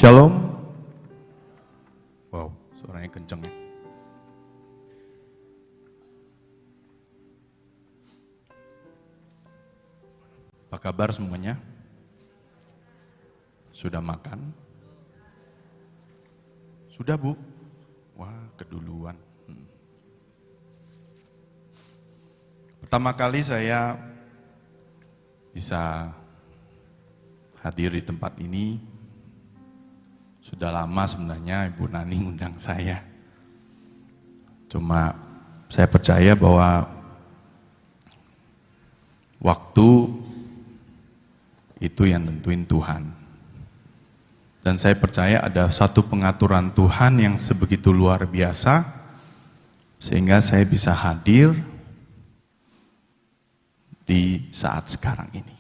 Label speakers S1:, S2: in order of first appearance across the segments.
S1: Shalom. Wow, suaranya kenceng ya. Apa kabar semuanya? Sudah makan? Sudah, Bu? Wah, keduluan. Pertama kali saya bisa hadir di tempat ini. Sudah lama sebenarnya Ibu Nani undang saya. Cuma saya percaya bahwa waktu itu yang nentuin Tuhan. Dan saya percaya ada satu pengaturan Tuhan yang sebegitu luar biasa, sehingga saya bisa hadir di saat sekarang ini.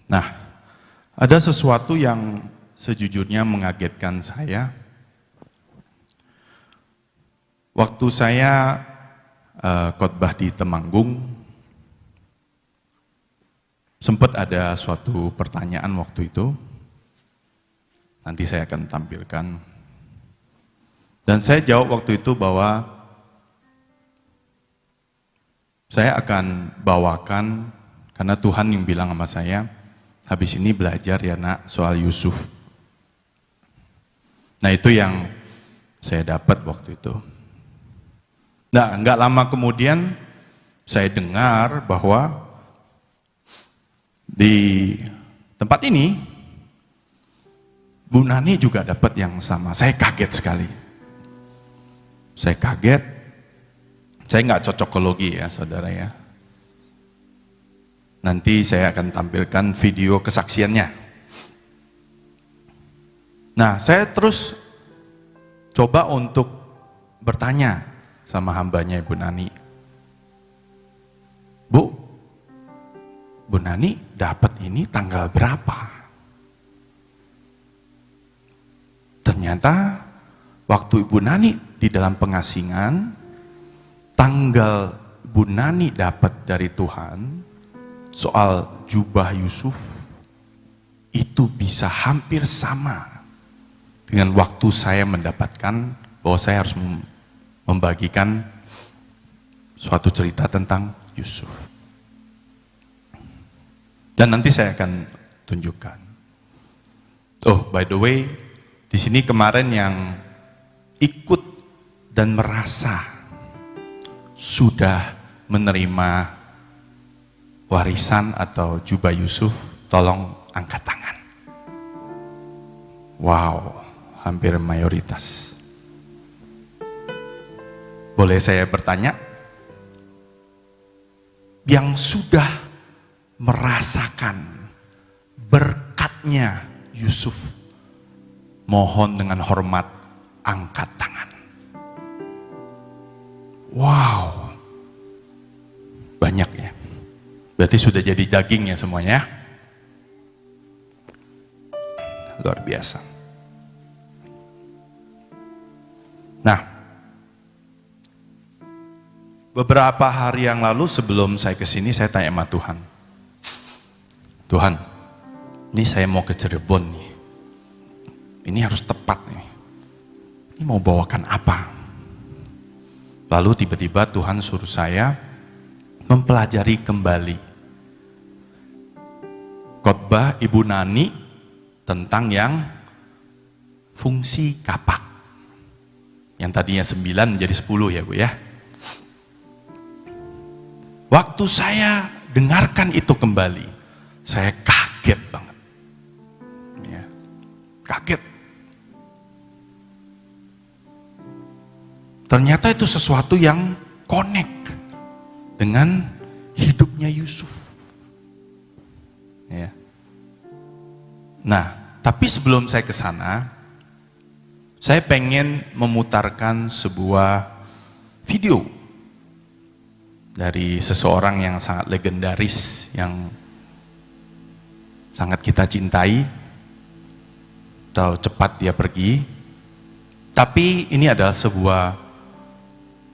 S1: Nah, ada sesuatu yang sejujurnya mengagetkan saya. Waktu saya khotbah di Temanggung, sempat ada suatu pertanyaan waktu itu. Nanti saya akan tampilkan. Dan saya jawab waktu itu bahwa saya akan bawakan, karena Tuhan yang bilang sama saya, habis ini belajar ya nak soal Yusuf. Nah itu yang saya dapat waktu itu. Nah enggak lama kemudian saya dengar bahwa di tempat ini Bu Nani juga dapat yang sama. Saya kaget sekali. Saya kaget. Saya nggak cocokologi ya saudara ya. Nanti saya akan tampilkan video kesaksiannya. Nah, saya terus coba untuk bertanya sama hambanya Ibu Nani. Bu Nani dapat ini tanggal berapa? Ternyata waktu Ibu Nani di dalam pengasingan, tanggal Bu Nani dapat dari Tuhan soal jubah Yusuf itu bisa hampir sama dengan waktu saya mendapatkan bahwa saya harus membagikan suatu cerita tentang Yusuf. Dan nanti saya akan tunjukkan. Oh, by the way, di sini kemarin yang ikut dan merasa sudah menerima warisan atau jubah Yusuf, tolong angkat tangan. Wow, hampir mayoritas. Boleh saya bertanya? Yang sudah merasakan berkatnya Yusuf, mohon dengan hormat angkat tangan. Wow, banyak ya. Berarti sudah jadi daging ya semuanya. Luar biasa. Nah, beberapa hari yang lalu sebelum saya kesini, saya tanya sama Tuhan. Tuhan, ini saya mau ke Cirebon nih. Ini harus tepat nih. Ini mau bawakan apa? Lalu tiba-tiba Tuhan suruh saya mempelajari kembali khotbah Ibu Nani tentang yang fungsi kapak. Yang tadinya 9 menjadi 10 ya Bu ya. Waktu saya dengarkan itu kembali, saya kaget banget. Ya, kaget. Ternyata itu sesuatu yang connect dengan hidupnya Yusuf. Ya. Nah, tapi sebelum saya ke sana, saya pengen memutarkan sebuah video dari seseorang yang sangat legendaris, yang sangat kita cintai. Terlalu cepat dia pergi. Tapi ini adalah sebuah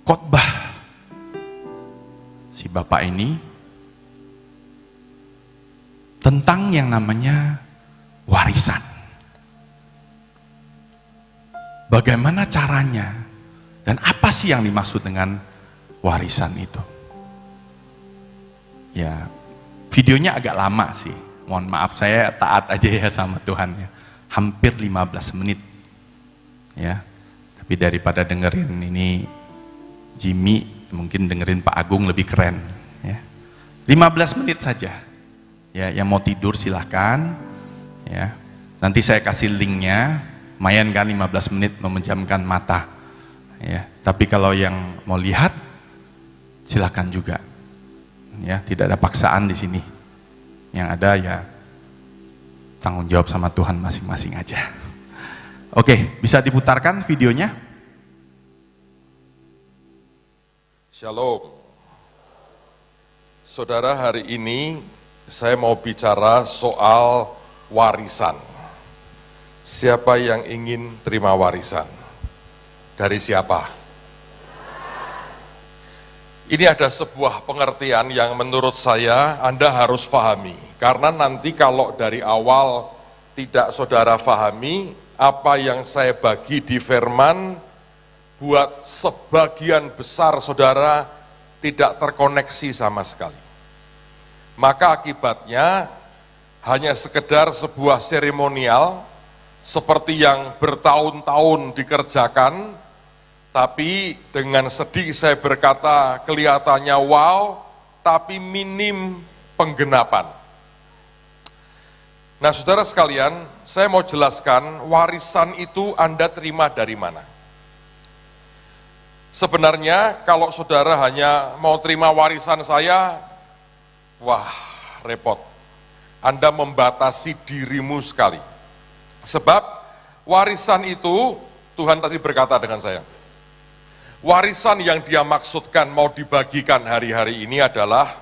S1: khotbah si bapak ini tentang yang namanya warisan. Bagaimana caranya? Dan apa sih yang dimaksud dengan warisan itu? Ya, videonya agak lama sih. Mohon maaf, saya taat aja ya sama Tuhan ya. Hampir 15 menit. Ya. Tapi daripada dengerin ini Jimmy, mungkin dengerin Pak Agung lebih keren ya. 15 menit saja. Ya, yang mau tidur silahkan ya. Nanti saya kasih linknya. Lumayan kan 15 menit memejamkan mata. Ya, tapi kalau yang mau lihat silahkan juga. Ya, tidak ada paksaan di sini. Yang ada ya tanggung jawab sama Tuhan masing-masing aja. Oke, bisa diputarkan videonya?
S2: Shalom. Saudara, hari ini saya mau bicara soal warisan. Siapa yang ingin terima warisan? Dari siapa? Ini ada sebuah pengertian yang menurut saya Anda harus pahami. Karena nanti kalau dari awal tidak saudara pahami, apa yang saya bagi di firman, buat sebagian besar saudara tidak terkoneksi sama sekali. Maka akibatnya hanya sekedar sebuah seremonial, seperti yang bertahun-tahun dikerjakan, tapi dengan sedih saya berkata kelihatannya wow, tapi minim penggenapan. Nah saudara sekalian, saya mau jelaskan warisan itu Anda terima dari mana. Sebenarnya kalau saudara hanya mau terima warisan saya, wah repot. Anda membatasi dirimu sekali. Sebab warisan itu, Tuhan tadi berkata dengan saya, warisan yang dia maksudkan mau dibagikan hari-hari ini adalah,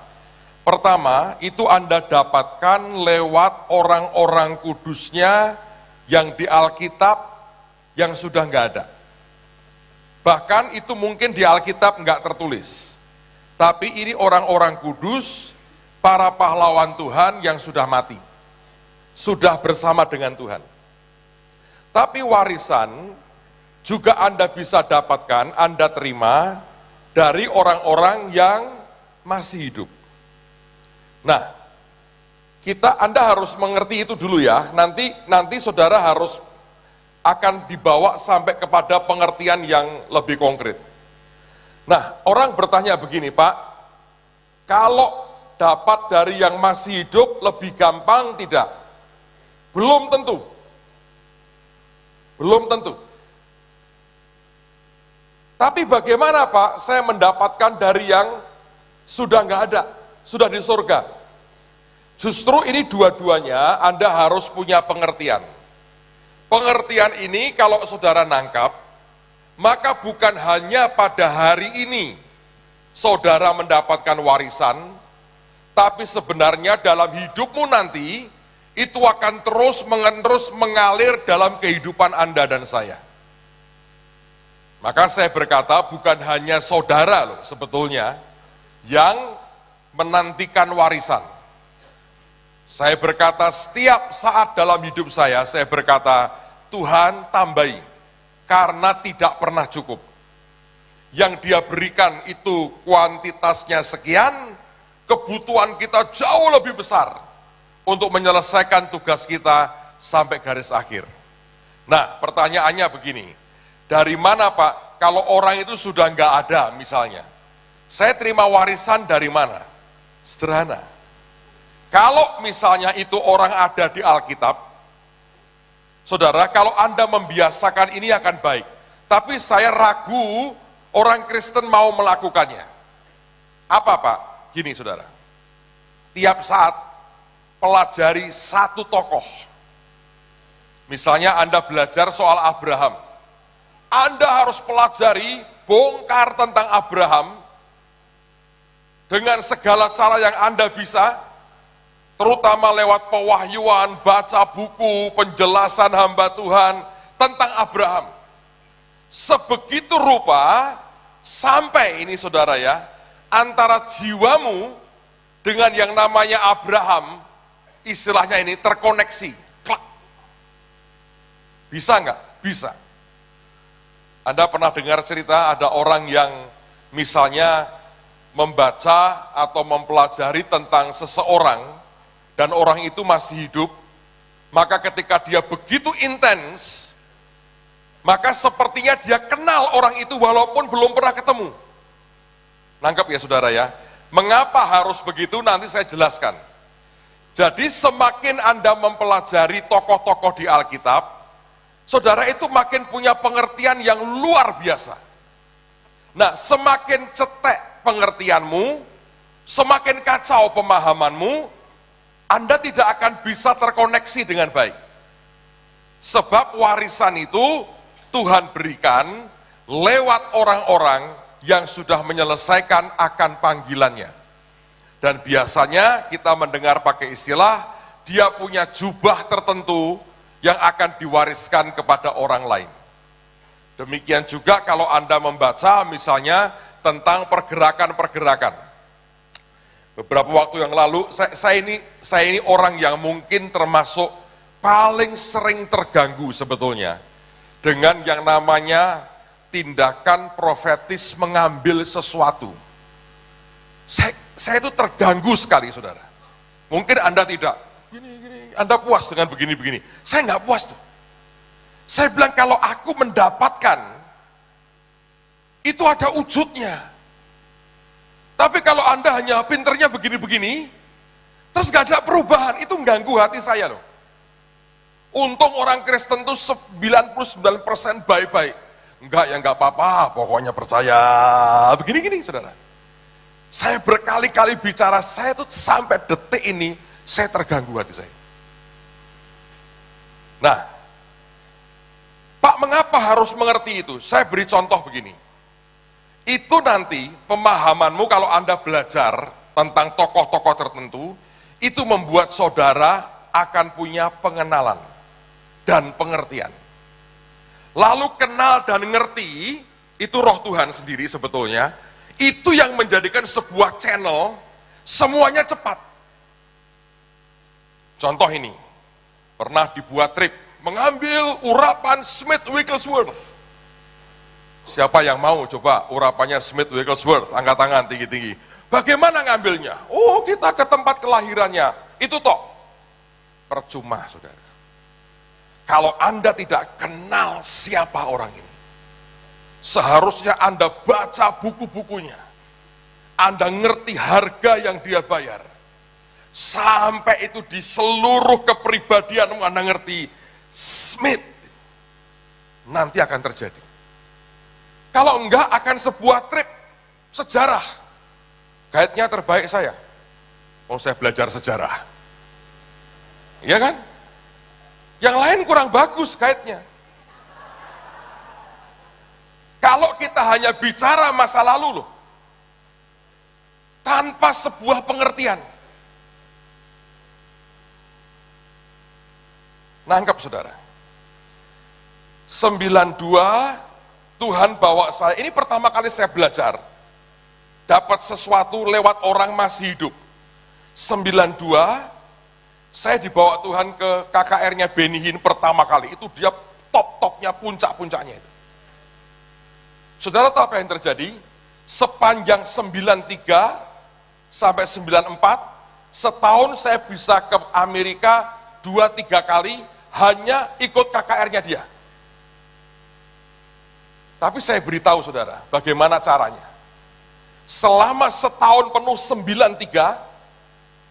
S2: pertama, itu Anda dapatkan lewat orang-orang kudusnya yang di Alkitab yang sudah nggak ada. Bahkan itu mungkin di Alkitab nggak tertulis. Tapi ini orang-orang kudus, para pahlawan Tuhan yang sudah mati. Sudah bersama dengan Tuhan. Tapi warisan juga Anda bisa dapatkan, Anda terima dari orang-orang yang masih hidup. Nah, Anda harus mengerti itu dulu ya. Nanti saudara harus akan dibawa sampai kepada pengertian yang lebih konkret. Nah, orang bertanya begini, Pak, kalau dapat dari yang masih hidup lebih gampang tidak? Belum tentu. Belum tentu. Tapi bagaimana Pak, saya mendapatkan dari yang sudah nggak ada, sudah di surga. Justru ini dua-duanya Anda harus punya pengertian. Pengertian ini kalau saudara nangkap, maka bukan hanya pada hari ini saudara mendapatkan warisan, tapi sebenarnya dalam hidupmu nanti, itu akan terus mengalir dalam kehidupan Anda dan saya. Maka saya berkata bukan hanya saudara loh sebetulnya yang menantikan warisan. Saya berkata setiap saat dalam hidup saya berkata Tuhan tambahi karena tidak pernah cukup. Yang dia berikan itu kuantitasnya sekian, kebutuhan kita jauh lebih besar untuk menyelesaikan tugas kita sampai garis akhir. Nah, pertanyaannya begini, dari mana Pak, kalau orang itu sudah nggak ada misalnya, saya terima warisan dari mana? Sederhana. Kalau misalnya itu orang ada di Alkitab, saudara, kalau Anda membiasakan ini akan baik. Tapi saya ragu orang Kristen mau melakukannya. Apa Pak? Gini saudara, tiap saat pelajari satu tokoh. Misalnya Anda belajar soal Abraham. Anda harus pelajari, bongkar tentang Abraham dengan segala cara yang Anda bisa, terutama lewat pewahyuan, baca buku, penjelasan hamba Tuhan tentang Abraham. Sebegitu rupa, sampai ini saudara ya, antara jiwamu dengan yang namanya Abraham, istilahnya ini terkoneksi, klak, Bisa nggak? Bisa. Anda pernah dengar cerita ada orang yang misalnya membaca atau mempelajari tentang seseorang dan orang itu masih hidup, maka ketika dia begitu intens, maka sepertinya dia kenal orang itu walaupun belum pernah ketemu. Nangkep ya saudara ya? Mengapa harus begitu? Nanti saya jelaskan. Jadi semakin Anda mempelajari tokoh-tokoh di Alkitab, saudara itu makin punya pengertian yang luar biasa. Nah, semakin cetek pengertianmu, semakin kacau pemahamanmu, Anda tidak akan bisa terkoneksi dengan baik. Sebab warisan itu Tuhan berikan lewat orang-orang yang sudah menyelesaikan akan panggilannya. Dan biasanya kita mendengar pakai istilah, dia punya jubah tertentu yang akan diwariskan kepada orang lain. Demikian juga kalau Anda membaca misalnya tentang pergerakan-pergerakan. Beberapa waktu yang lalu, saya ini orang yang mungkin termasuk paling sering terganggu sebetulnya dengan yang namanya tindakan profetis mengambil sesuatu. Saya itu terganggu sekali, saudara. Mungkin Anda tidak. Anda puas dengan begini-begini. Saya nggak puas tuh. Saya bilang kalau aku mendapatkan, itu ada wujudnya. Tapi kalau Anda hanya pinternya begini-begini, terus nggak ada perubahan, itu mengganggu hati saya loh. Untung orang Kristen tuh 99% baik-baik. Enggak ya nggak apa-apa, pokoknya percaya. Begini-gini saudara. Saya berkali-kali bicara, saya tuh sampai detik ini, saya terganggu hati saya. Nah, Pak, mengapa harus mengerti itu? Saya beri contoh begini. Itu nanti pemahamanmu kalau Anda belajar tentang tokoh-tokoh tertentu, itu membuat saudara akan punya pengenalan dan pengertian. Lalu kenal dan ngerti, itu roh Tuhan sendiri sebetulnya, itu yang menjadikan sebuah channel, semuanya cepat. Contoh ini, pernah dibuat trip, mengambil urapan Smith Wigglesworth. Siapa yang mau coba urapannya Smith Wigglesworth? Angkat tangan tinggi-tinggi. Bagaimana ngambilnya? Oh, kita ke tempat kelahirannya. Itu toh. Percuma, saudara. Kalau Anda tidak kenal siapa orang ini, seharusnya Anda baca buku-bukunya. Anda ngerti harga yang dia bayar. Sampai itu di seluruh kepribadian Anda ngerti, Smith, nanti akan terjadi. Kalau enggak akan sebuah trip sejarah. Guide-nya terbaik saya. Oh, saya belajar sejarah. Iya kan? Yang lain kurang bagus guide-nya. Kalau kita hanya bicara masa lalu loh, tanpa sebuah pengertian. Nangkep saudara. 92 Tuhan bawa saya, ini pertama kali saya belajar. Dapat sesuatu lewat orang masih hidup. 92, saya dibawa Tuhan ke KKR-nya Benny Hinn pertama kali. Itu dia top-topnya, puncak-puncaknya itu. Saudara tahu apa yang terjadi? Sepanjang 93 sampai 94, setahun saya bisa ke Amerika 2-3 kali, hanya ikut KKR-nya dia. Tapi saya beritahu saudara, bagaimana caranya. Selama setahun penuh 93,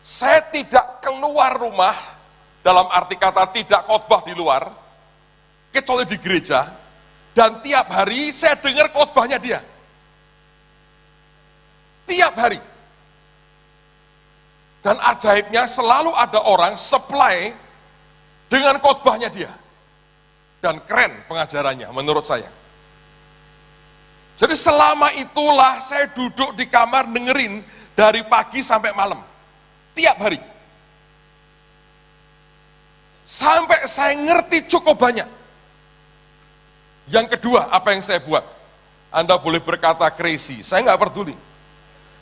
S2: saya tidak keluar rumah, dalam arti kata tidak khotbah di luar, kecuali di gereja, dan tiap hari saya dengar khotbahnya dia. Tiap hari. Dan ajaibnya selalu ada orang supply dengan khotbahnya dia. Dan keren pengajarannya menurut saya. Jadi selama itulah saya duduk di kamar dengerin dari pagi sampai malam. Tiap hari. Sampai saya ngerti cukup banyak. Yang kedua, apa yang saya buat? Anda boleh berkata crazy, saya nggak peduli.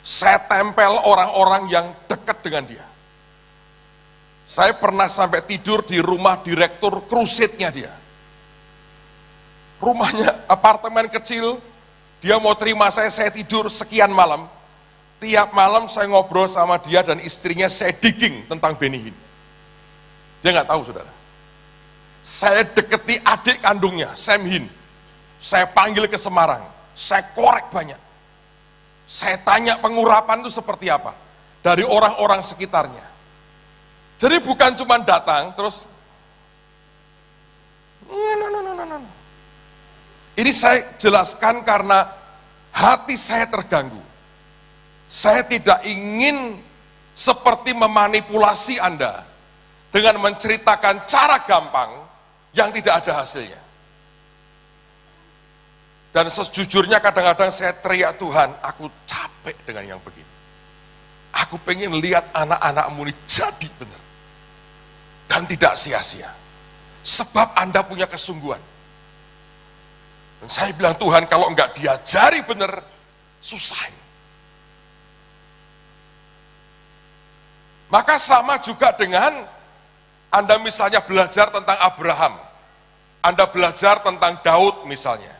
S2: Saya tempel orang-orang yang dekat dengan dia. Saya pernah sampai tidur di rumah direktur crusade-nya dia. rumahnya apartemen kecil, dia mau terima saya tidur sekian malam. Tiap malam saya ngobrol sama dia dan istrinya, saya digging tentang Benny Hinn. Dia nggak tahu, saudara. Saya deketi adik kandungnya, Sam Hinn. Saya panggil ke Semarang, saya korek banyak. Saya tanya pengurapan itu seperti apa dari orang-orang sekitarnya. Jadi bukan cuma datang terus no. Ini saya jelaskan karena hati saya terganggu. Saya tidak ingin seperti memanipulasi Anda dengan menceritakan cara gampang yang tidak ada hasilnya. Dan sejujurnya kadang-kadang saya teriak, Tuhan, aku capek dengan yang begini. Aku pengen lihat anak-anakmu ini jadi benar. Dan tidak sia-sia. Sebab Anda punya kesungguhan. Dan saya bilang, Tuhan, kalau enggak diajari benar, susah. Maka sama juga dengan Anda misalnya belajar tentang Abraham. Anda belajar tentang Daud misalnya.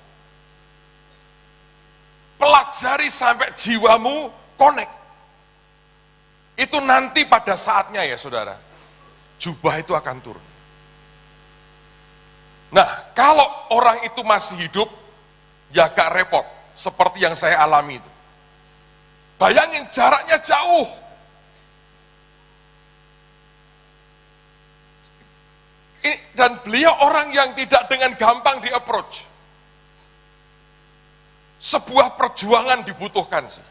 S2: Pelajari sampai jiwamu connect. Itu nanti pada saatnya ya saudara, jubah itu akan turun. Nah, kalau orang itu masih hidup, ya agak repot, seperti yang saya alami itu. Bayangin jaraknya jauh. Dan beliau orang yang tidak dengan gampang di-approach. Sebuah perjuangan dibutuhkan sih.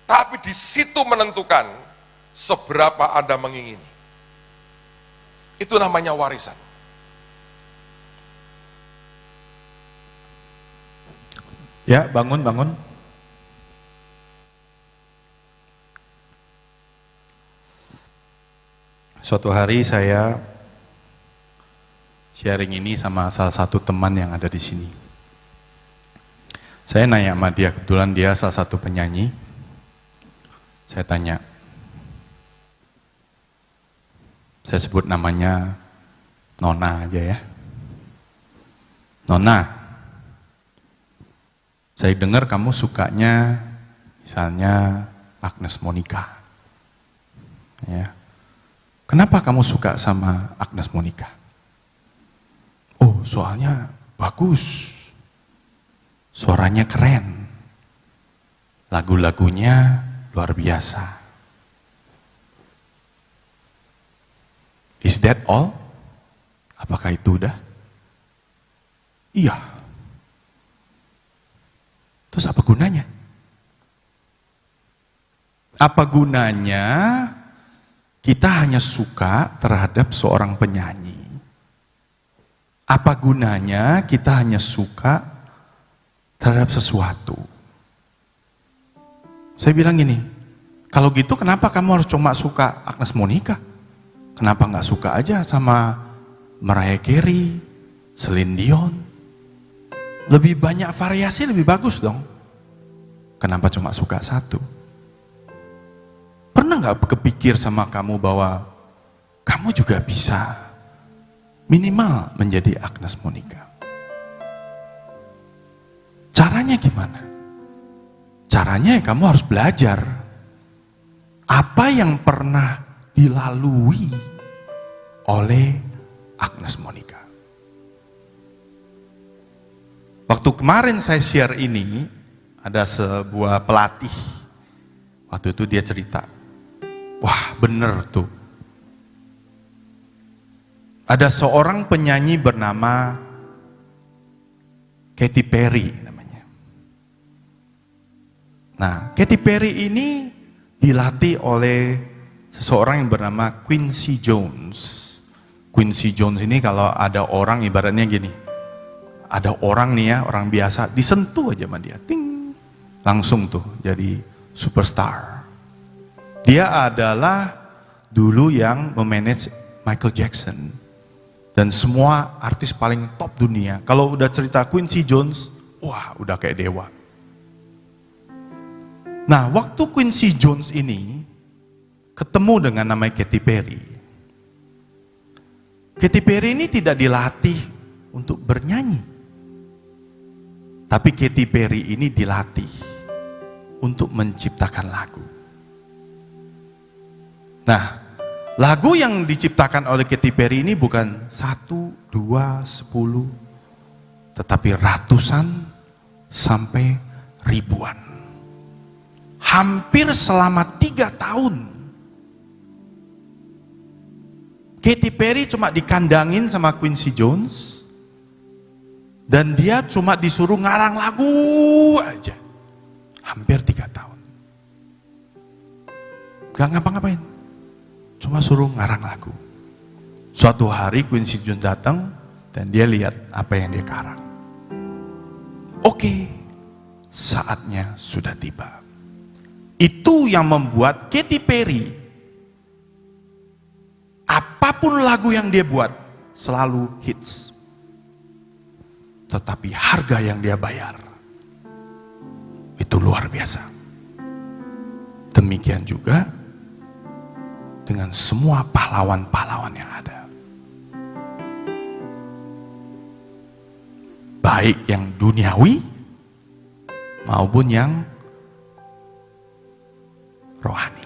S2: Tapi di situ menentukan seberapa Anda mengingini. Itu namanya warisan.
S1: Ya, bangun. Suatu hari saya sharing ini sama salah satu teman yang ada di sini. Saya nanya sama dia, kebetulan dia salah satu penyanyi. Saya tanya, saya sebut namanya Nona aja ya. Nona, saya dengar kamu sukanya misalnya Agnes Monica. Ya. Kenapa kamu suka sama Agnes Monica? Oh, soalnya bagus. Suaranya keren. Lagu-lagunya luar biasa. Is that all? Apakah itu udah? Iya. Terus apa gunanya? Apa gunanya kita hanya suka terhadap seorang penyanyi? Apa gunanya kita hanya suka terhadap sesuatu? Saya bilang gini, kalau gitu kenapa kamu harus cuma suka Agnes Monica? Kenapa nggak suka aja sama Mariah Carey, Celine Dion? Lebih banyak variasi, lebih bagus dong. Kenapa cuma suka satu? Pernah nggak kepikir sama kamu bahwa kamu juga bisa minimal menjadi Agnes Monica? Caranya gimana? Caranya kamu harus belajar apa yang pernah dilalui oleh Agnes Monica. Waktu kemarin saya share ini, ada sebuah pelatih. Waktu itu dia cerita, wah bener tuh. Ada seorang penyanyi bernama Katy Perry namanya. Nah, Katy Perry ini dilatih oleh seseorang yang bernama Quincy Jones. Quincy Jones ini kalau ada orang ibaratnya gini, ada orang nih ya, orang biasa, disentuh aja sama dia, ting, langsung tuh jadi superstar. Dia adalah dulu yang memanage Michael Jackson dan semua artis paling top dunia. Kalau udah cerita Quincy Jones, wah udah kayak dewa. Nah, waktu Quincy Jones ini ketemu dengan namanya Katy Perry. Katy Perry ini tidak dilatih untuk bernyanyi. Tapi Katy Perry ini dilatih untuk menciptakan lagu. Nah, lagu yang diciptakan oleh Katy Perry ini bukan 1, 2, 10, tetapi ratusan sampai ribuan. Hampir selama 3 tahun. Katy Perry cuma dikandangin sama Quincy Jones, dan dia cuma disuruh ngarang lagu aja. Hampir 3 tahun. Gak ngapa-ngapain. Cuma suruh ngarang lagu. Suatu hari Quincy Jones datang dan dia lihat apa yang dia karang. Oke, saatnya sudah tiba. Itu yang membuat Katy Perry, apapun lagu yang dia buat, selalu hits. Tetapi harga yang dia bayar, itu luar biasa. Demikian juga dengan semua pahlawan-pahlawan yang ada. Baik yang duniawi maupun yang rohani.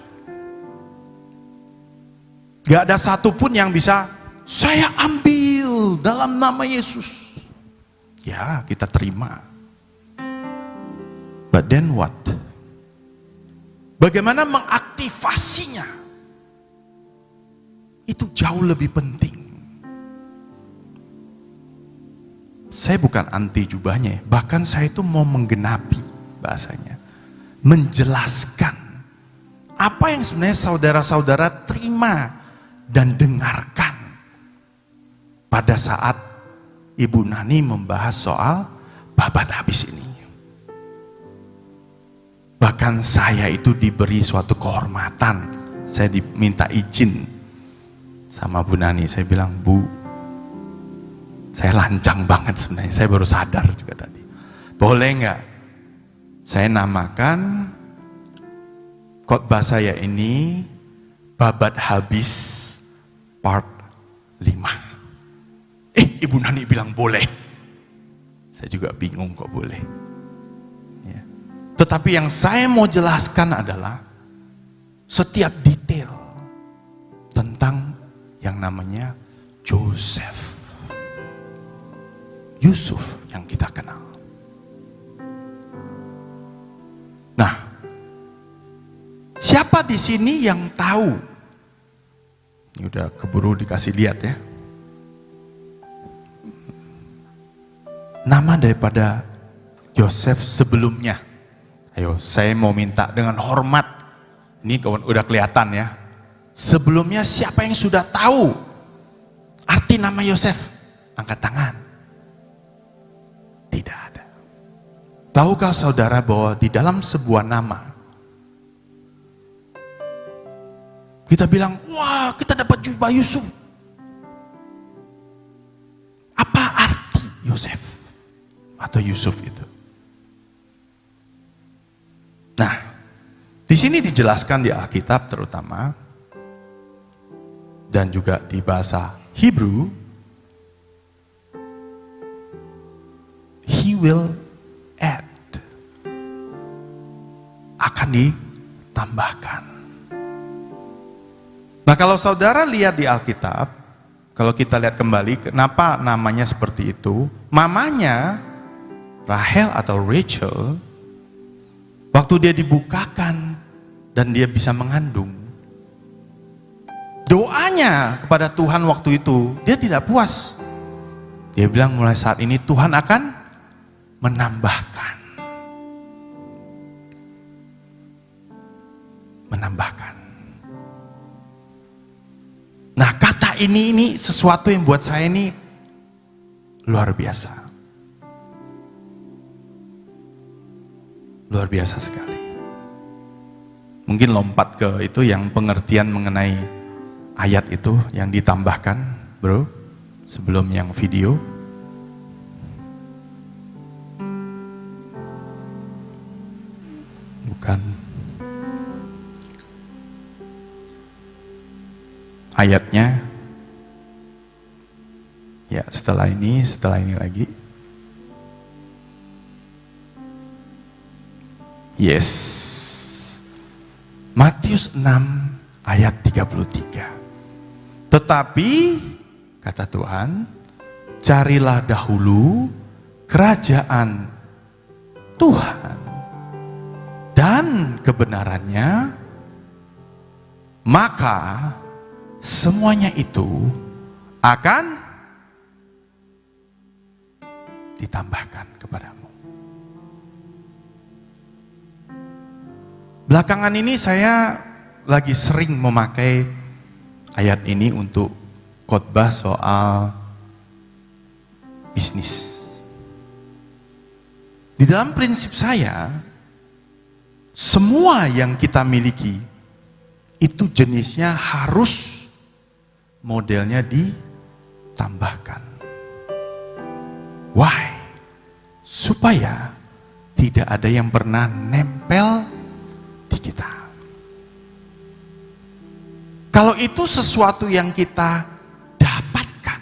S1: Gak ada satupun yang bisa saya ambil dalam nama Yesus. Ya, kita terima. But then what? Bagaimana mengaktifasinya? Itu jauh lebih penting. Saya bukan anti jubahnya, bahkan saya itu mau menggenapi bahasanya. Menjelaskan apa yang sebenarnya saudara-saudara terima dan dengarkan pada saat Ibu Nani membahas soal babat habis ini. Bahkan saya itu diberi suatu kehormatan. Saya diminta izin sama Bu Nani. Saya bilang, Bu, saya lancang banget sebenarnya. Saya baru sadar juga tadi. Boleh nggak saya namakan khotbah saya ini babat habis part 5. Ibu Nani bilang boleh. Saya juga bingung kok boleh. Ya. Tetapi yang saya mau jelaskan adalah setiap detail tentang yang namanya Joseph, Yusuf yang kita kenal. Nah, siapa di sini yang tahu? Ini udah keburu dikasih lihat ya. Nama daripada Yosef sebelumnya. Ayo, saya mau minta dengan hormat. Ini udah kelihatan ya. Sebelumnya siapa yang sudah tahu arti nama Yosef? Angkat tangan. Tidak ada. Tahukah saudara bahwa di dalam sebuah nama, kita bilang, wah kita dapat jubah Yusuf. Apa arti Yosef? Atau Yusuf itu. Nah, di sini dijelaskan di Alkitab terutama, dan juga di bahasa Hebrew, he will add, akan ditambahkan. Nah, kalau saudara lihat di Alkitab, kalau kita lihat kembali, kenapa namanya seperti itu? Mamanya Rahel atau Rachel, waktu dia dibukakan dan dia bisa mengandung, doanya kepada Tuhan waktu itu, dia tidak puas. Dia bilang mulai saat ini Tuhan akan menambahkan. Menambahkan. Nah, kata ini sesuatu yang buat saya ini luar biasa. Luar biasa sekali. Mungkin lompat ke itu yang pengertian mengenai ayat itu yang ditambahkan, bro, sebelum yang video. Bukan. Ayatnya, ya setelah ini lagi. Yes. Matius 6 ayat 33. Tetapi kata Tuhan, carilah dahulu kerajaan Tuhan dan kebenarannya, maka semuanya itu akan ditambahkan kepadamu. Belakangan ini saya lagi sering memakai ayat ini untuk khotbah soal bisnis. Di dalam prinsip saya, semua yang kita miliki itu jenisnya harus modelnya ditambahkan. Why? Supaya tidak ada yang pernah nempel di kita. Kalau itu sesuatu yang kita dapatkan,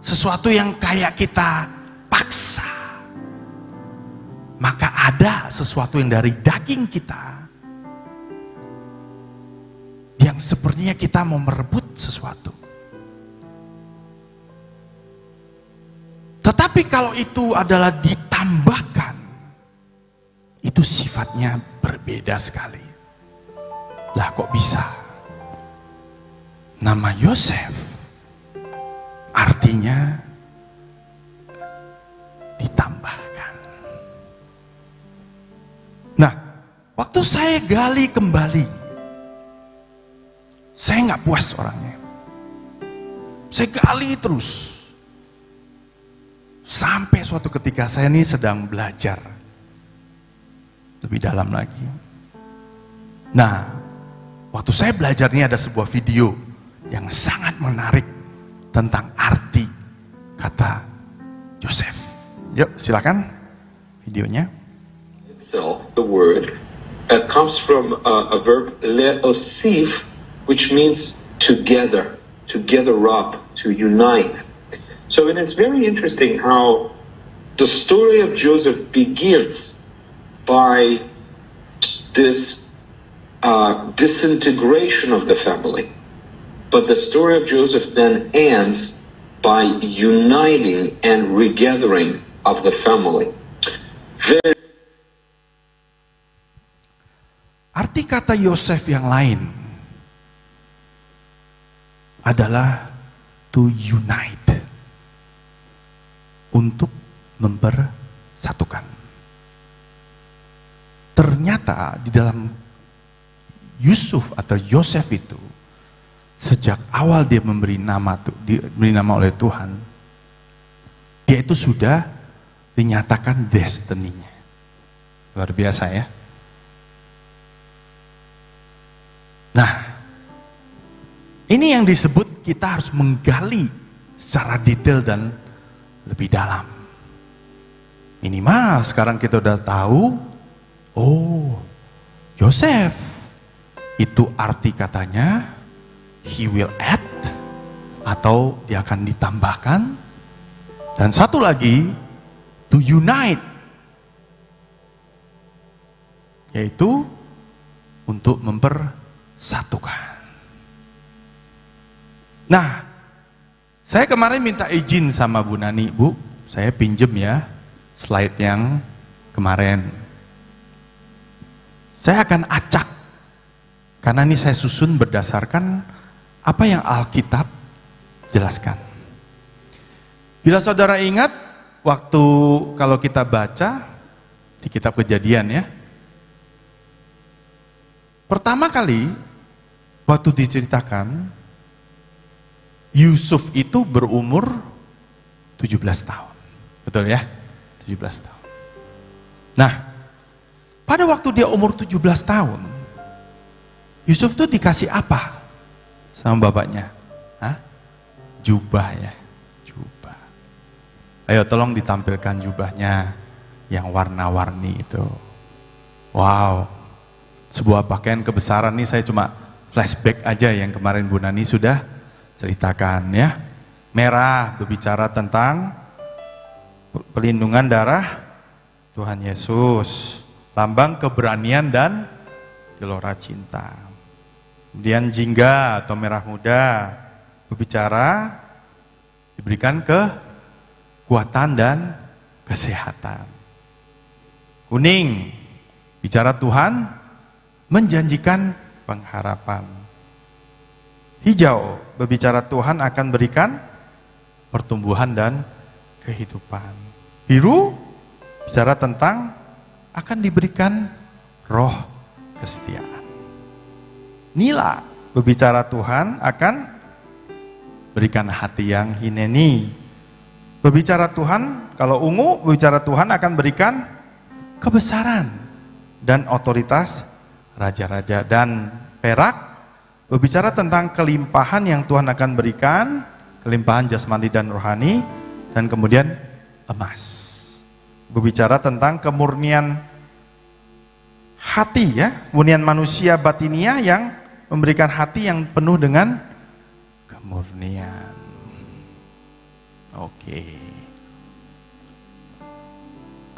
S1: sesuatu yang kayak kita paksa, maka ada sesuatu yang dari daging kita yang sepertinya kita mau merebut sesuatu. Tetapi kalau itu adalah ditambahkan, itu sifatnya berbeda sekali. Lah kok bisa? Nama Yosef artinya ditambahkan. Nah, waktu saya gali kembali, saya nggak puas orangnya. Saya gali terus. Sampai suatu ketika saya ini sedang belajar lebih dalam lagi. Nah, waktu saya belajar ini ada sebuah video yang sangat menarik tentang arti kata Yosef. Yuk, silakan videonya.
S3: Itself, the word, comes from a verb leosif, which means together, together up, to unite. So and it's very interesting how the story of Joseph begins by this disintegration of the family. But the story of Joseph then ends by uniting and regathering of the family.
S1: Arti kata Yosef yang lain adalah to unite, untuk mempersatukan. Ternyata di dalam Yusuf atau Yosef itu, sejak awal dia diberi nama oleh Tuhan, dia itu sudah dinyatakan destininya. Luar biasa ya. Nah, ini yang disebut kita harus menggali secara detail dan lebih dalam. Minimal sekarang kita udah tahu, oh, Yosef itu arti katanya he will add, atau dia akan ditambahkan. Dan satu lagi, to unite, yaitu untuk mempersatukan. Nah, saya kemarin minta izin sama Bu Nani, Bu, saya pinjem ya slide yang kemarin. Saya akan acak, karena ini saya susun berdasarkan apa yang Alkitab jelaskan. Bila saudara ingat, waktu kalau kita baca di kitab Kejadian ya, pertama kali waktu diceritakan, Yusuf itu berumur 17 tahun. Betul ya? 17 tahun. Nah, pada waktu dia umur 17 tahun, Yusuf itu dikasih apa sama bapaknya? Hah? Jubah ya, jubah. Ayo tolong ditampilkan jubahnya yang warna-warni itu. Wow, sebuah pakaian kebesaran nih, saya cuma flashback aja yang kemarin Bu Nani sudah ceritakan ya. Merah berbicara tentang pelindungan darah Tuhan Yesus. lambang keberanian dan gelora cinta. Kemudian jingga atau merah muda berbicara diberikan kekuatan dan kesehatan. Kuning bicara Tuhan menjanjikan pengharapan. Hijau berbicara Tuhan akan berikan pertumbuhan dan kehidupan. Biru bicara tentang akan diberikan roh kesetiaan. Nila berbicara Tuhan akan berikan hati yang hineni. Berbicara Tuhan, kalau ungu berbicara Tuhan akan berikan kebesaran dan otoritas raja-raja. Dan perak berbicara tentang kelimpahan yang Tuhan akan berikan, kelimpahan jasmani dan rohani. Dan kemudian emas berbicara tentang kemurnian hati, ya, kemurnian manusia batinia yang memberikan hati yang penuh dengan kemurnian. Oke.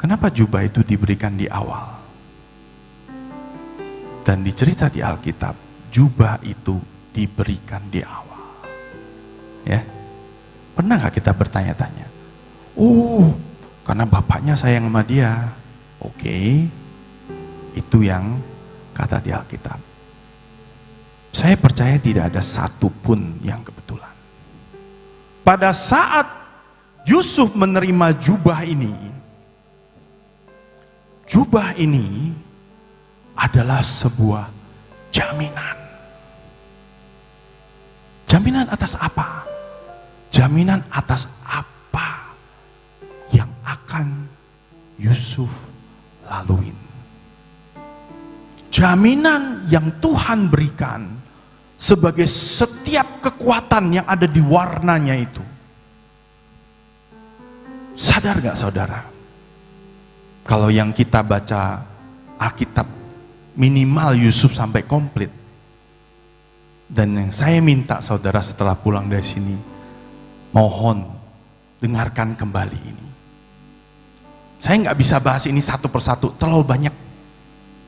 S1: Kenapa jubah itu diberikan di awal? Dan dicerita di Alkitab, jubah itu diberikan di awal. Ya. Pernah gak kita bertanya-tanya? Karena bapaknya sayang sama dia. Oke. Itu yang kata di Alkitab. Saya percaya tidak ada satupun yang kebetulan. Pada saat Yusuf menerima jubah ini adalah sebuah jaminan. Jaminan atas apa? Jaminan atas apa yang akan Yusuf laluin. Jaminan yang Tuhan berikan sebagai setiap kekuatan yang ada di warnanya itu. Sadar gak saudara? Kalau yang kita baca Alkitab minimal Yusuf sampai komplit. Dan yang saya minta saudara setelah pulang dari sini, mohon dengarkan kembali ini. Saya nggak bisa bahas ini satu persatu, terlalu banyak.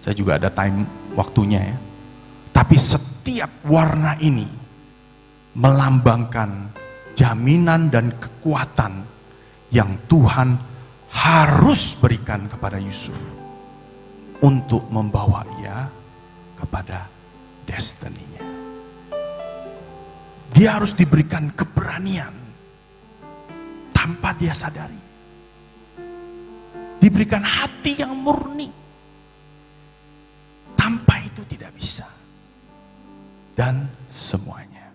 S1: Saya juga ada time waktunya ya. Tapi setiap warna ini melambangkan jaminan dan kekuatan yang Tuhan harus berikan kepada Yusuf untuk membawa ia kepada destininya. Dia harus diberikan keberanian tanpa dia sadari. Diberikan hati yang murni. Tanpa itu tidak bisa. Dan semuanya.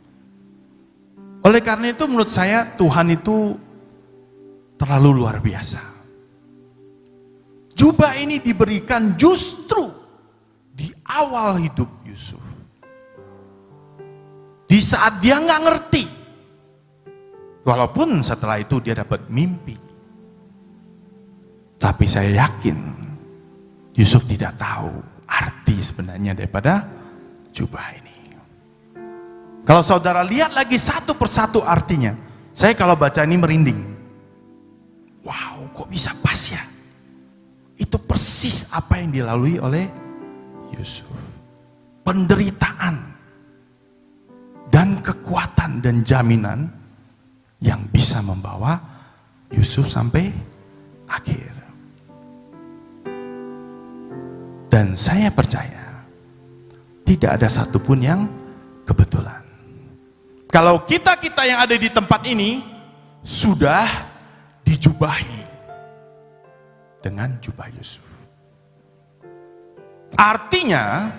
S1: Oleh karena itu menurut saya Tuhan itu terlalu luar biasa. Jubah ini diberikan justru di awal hidup Yusuf. Di saat dia nggak ngerti. Walaupun setelah itu dia dapat mimpi. Tapi saya yakin Yusuf tidak tahu arti sebenarnya daripada jubah ini. Kalau saudara lihat lagi satu persatu artinya, saya kalau baca ini merinding. Wow, kok bisa pas ya? Itu persis apa yang dilalui oleh Yusuf. Penderitaan dan kekuatan dan jaminan yang bisa membawa Yusuf sampai akhir. Dan saya percaya tidak ada satupun yang kebetulan. Kalau kita-kita yang ada di tempat ini sudah dijubahi dengan jubah Yusuf. Artinya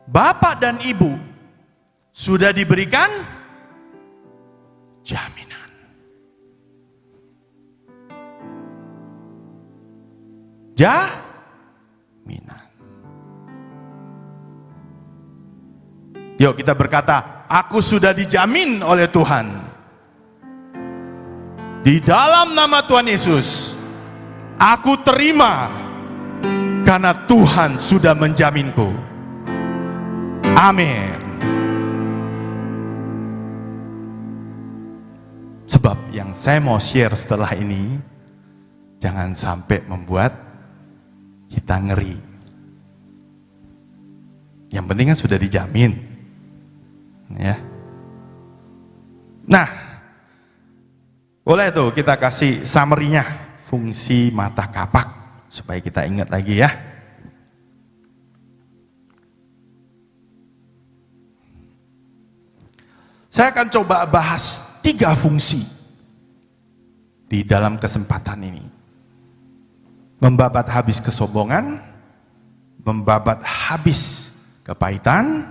S1: Bapak dan Ibu sudah diberikan jaminan. Jaminan. Yuk kita berkata, aku sudah dijamin oleh Tuhan. Di dalam nama Tuhan Yesus, aku terima karena Tuhan sudah menjaminku. Amin. Sebab yang saya mau share setelah ini, jangan sampai membuat kita ngeri. Yang penting kan sudah dijamin. Ya. Nah, boleh tuh kita kasih summary-nya, fungsi mata kapak, supaya kita ingat lagi ya. Saya akan coba bahas 3 fungsi di dalam kesempatan ini. Membabat habis kesombongan, membabat habis kepahitan,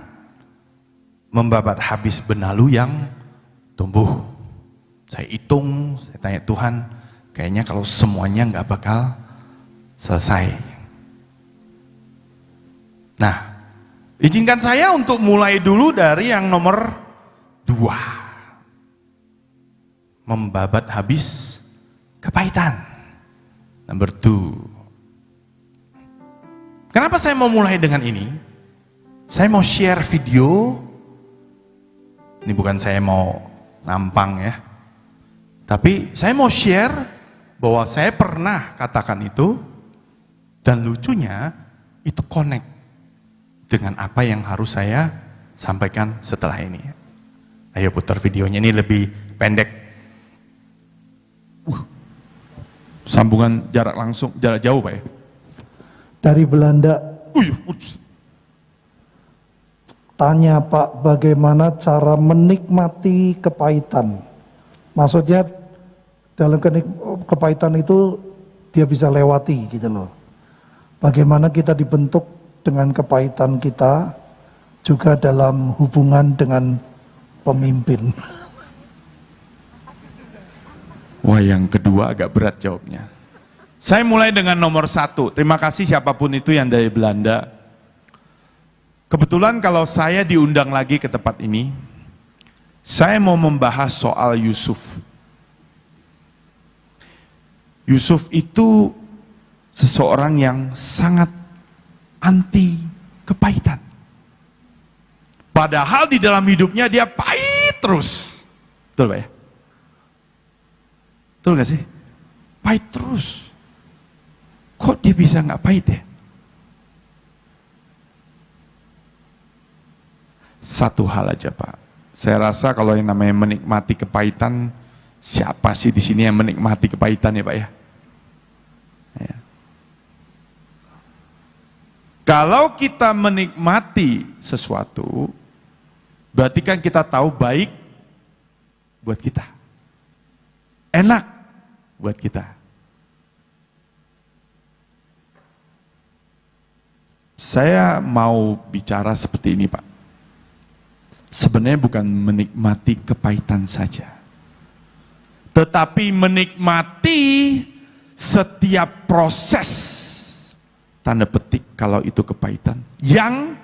S1: membabat habis benalu yang tumbuh. Saya hitung, saya tanya Tuhan, kayaknya kalau semuanya nggak bakal selesai. Nah, izinkan saya untuk mulai dulu dari yang nomor 2. Membabat habis kepahitan. Nomor 2. Kenapa saya mau mulai dengan ini? Saya mau share video. Ini bukan saya mau nampang ya. Tapi saya mau share bahwa saya pernah katakan itu, dan lucunya itu connect dengan apa yang harus saya sampaikan setelah ini. Ayo putar videonya, ini lebih pendek. Sambungan jarak langsung, jarak jauh Pak ya?
S4: Dari Belanda. Tanya Pak, bagaimana cara menikmati kepahitan? Maksudnya dalam kepahitan itu dia bisa lewati gitu loh. Bagaimana kita dibentuk dengan kepahitan kita, juga dalam hubungan dengan pemimpin.
S1: Wah, yang kedua agak berat jawabnya. Saya mulai dengan nomor 1. Terima kasih siapapun itu yang dari Belanda. Kebetulan kalau saya diundang lagi ke tempat ini, saya mau membahas soal Yusuf. Yusuf itu seseorang yang sangat anti kepahitan. Padahal di dalam hidupnya dia pahit terus. Betul Pak ya? Betul gak sih? Pahit terus. Kok dia bisa gak pahit ya? Satu hal aja Pak. Saya rasa kalau yang namanya menikmati kepahitan, siapa sih di sini yang menikmati kepahitan ya Pak ya? Ya. Kalau kita menikmati sesuatu, berarti kan kita tahu baik buat kita. Enak buat kita. Saya mau bicara seperti ini Pak. Sebenarnya bukan menikmati kepahitan saja, tetapi menikmati setiap proses, tanda petik kalau itu kepahitan, yang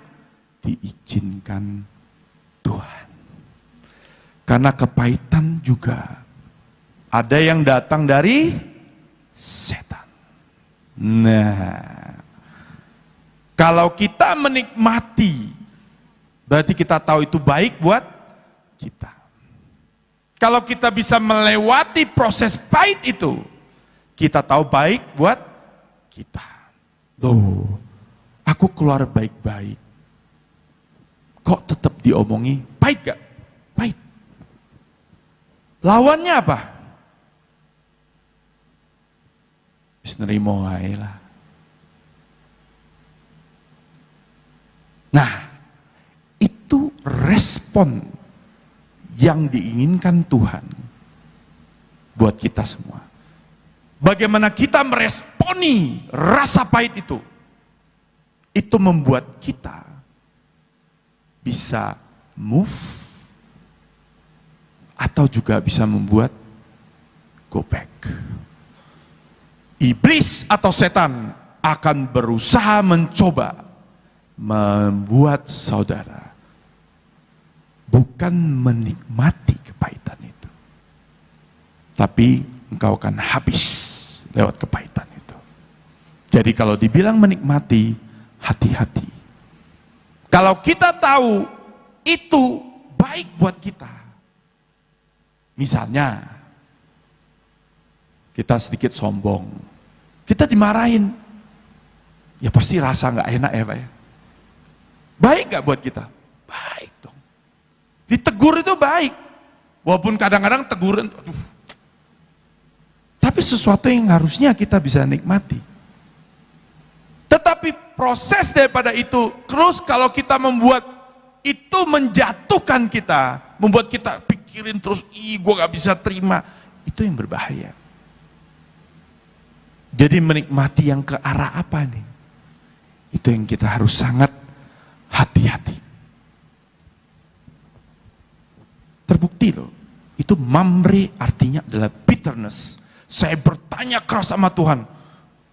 S1: diizinkan Tuhan. Karena kepahitan juga ada yang datang dari setan. Nah, kalau kita menikmati, berarti kita tahu itu baik buat kita. Kalau kita bisa melewati proses pahit itu, kita tahu baik buat kita. Loh, aku keluar baik-baik. Kok tetap diomongi? Pahit gak? Pahit. Lawannya apa? Bisa nerimo aja lah. Nah, itu respon yang diinginkan Tuhan buat kita semua. Bagaimana kita meresponi rasa pahit itu membuat kita bisa move atau juga bisa membuat go back. Iblis atau setan akan berusaha mencoba membuat saudara bukan menikmati kepahitan itu, tapi engkau akan habis lewat kepahitan itu. Jadi kalau dibilang menikmati, hati-hati. Kalau kita tahu itu baik buat kita, misalnya kita sedikit sombong, kita dimarahin, ya pasti rasa nggak enak ya Pak ya. Baik gak buat kita? Baik dong. Ditegur itu baik. Walaupun kadang-kadang teguran, aduh. Tapi sesuatu yang harusnya kita bisa nikmati. Tetapi proses daripada itu, terus kalau kita membuat itu menjatuhkan kita, membuat kita pikirin terus, gue gak bisa terima, itu yang berbahaya. Jadi menikmati yang ke arah apa nih? Itu yang kita harus sangat hati-hati. Terbukti loh, itu mamre artinya adalah bitterness. Saya bertanya keras sama Tuhan,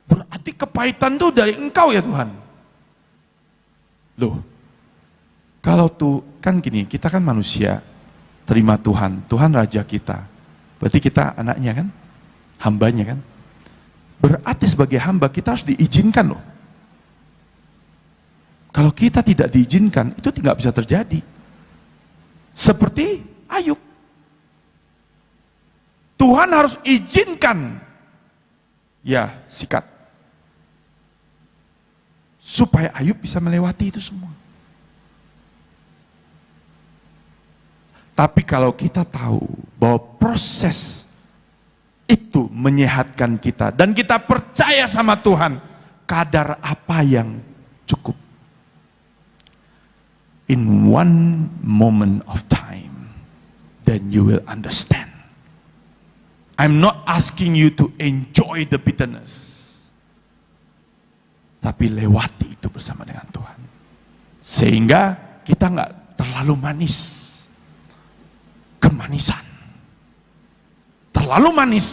S1: berarti kepahitan itu dari Engkau ya Tuhan? Loh, kalau tuh kan gini, kita kan manusia, terima Tuhan, Tuhan Raja kita, berarti kita anaknya kan, hambanya kan. Berarti sebagai hamba kita harus diizinkan loh. Kalau kita tidak diizinkan, itu tidak bisa terjadi. Seperti Ayub. Tuhan harus izinkan, ya sikat. Supaya Ayub bisa melewati itu semua. Tapi kalau kita tahu bahwa proses itu menyehatkan kita, dan kita percaya sama Tuhan, kadar apa yang cukup. In one moment of time, then you will understand. I'm not asking you to enjoy the bitterness. Tapi lewati itu bersama dengan Tuhan. Sehingga kita nggak terlalu manis. Kemanisan. Terlalu manis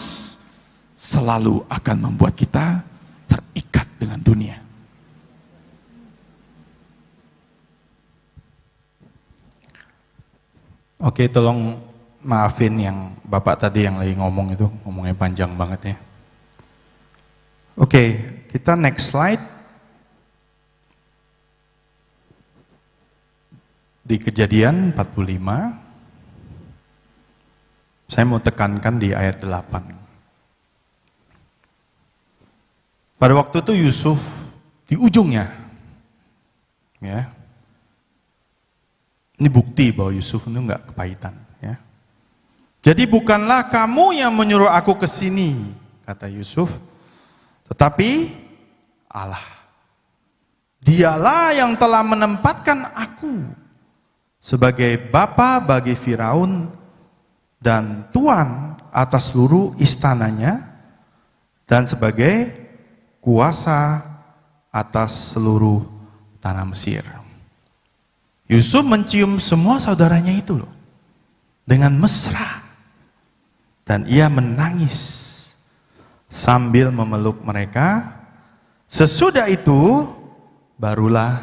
S1: selalu akan membuat kita terikat dengan dunia.
S5: Oke, tolong maafin yang Bapak tadi yang lagi ngomong itu, ngomongnya panjang banget ya. Oke, kita next slide. Di Kejadian 45, saya mau tekankan di ayat 8. Pada waktu itu Yusuf di ujungnya, ya. Ini bukti bahwa Yusuf itu enggak kepahitan, ya. Jadi bukanlah kamu yang menyuruh aku ke sini, kata Yusuf, tetapi Allah. Dialah yang telah menempatkan aku sebagai bapa bagi Firaun dan tuan atas seluruh istananya dan sebagai kuasa atas seluruh tanah Mesir. Yusuf mencium semua saudaranya itu loh, dengan mesra. Dan ia menangis sambil memeluk mereka. Sesudah itu, barulah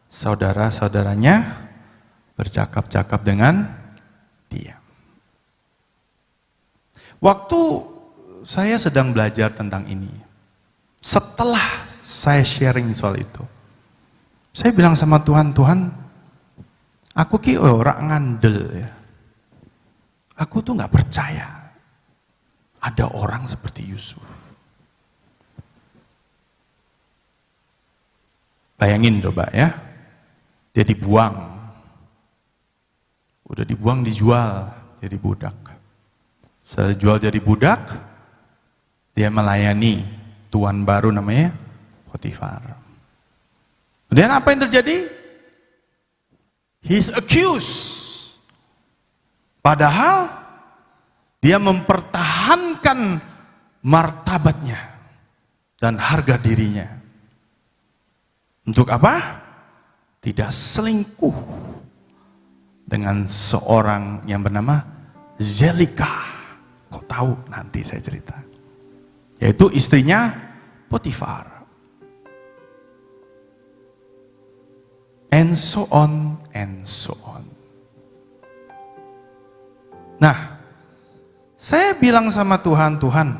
S5: saudara-saudaranya bercakap-cakap dengan dia. Waktu saya sedang belajar tentang ini, setelah saya sharing soal itu, saya bilang sama Tuhan, Tuhan, aku ki orang ngandel ya. Aku tuh nggak percaya ada orang seperti Yusuf. Bayangin coba ya, dia dibuang, udah dibuang dijual jadi budak. Setelah dijual jadi budak, dia melayani tuan baru namanya Potifar. Kemudian apa yang terjadi? He's accused. Padahal dia mempertahankan martabatnya dan harga dirinya. Untuk apa? Tidak selingkuh dengan seorang yang bernama Zelika. Kok tahu? Nanti saya cerita. Yaitu istrinya Potifar. And so on, and so on. Nah, saya bilang sama Tuhan, Tuhan,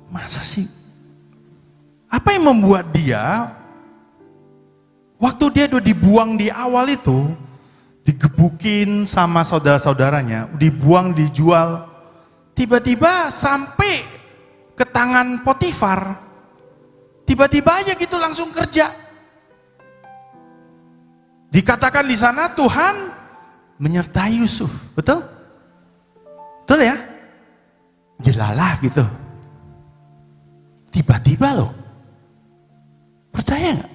S5: masa sih? Apa yang membuat dia, waktu dia udah dibuang di awal itu, digebukin sama saudara-saudaranya, dibuang, dijual, tiba-tiba sampai ke tangan Potifar, tiba-tiba aja gitu langsung kerja. Dikatakan di sana Tuhan menyertai Yusuf, betul? Betul ya? Jelalah gitu. Tiba-tiba loh. Percaya nggak?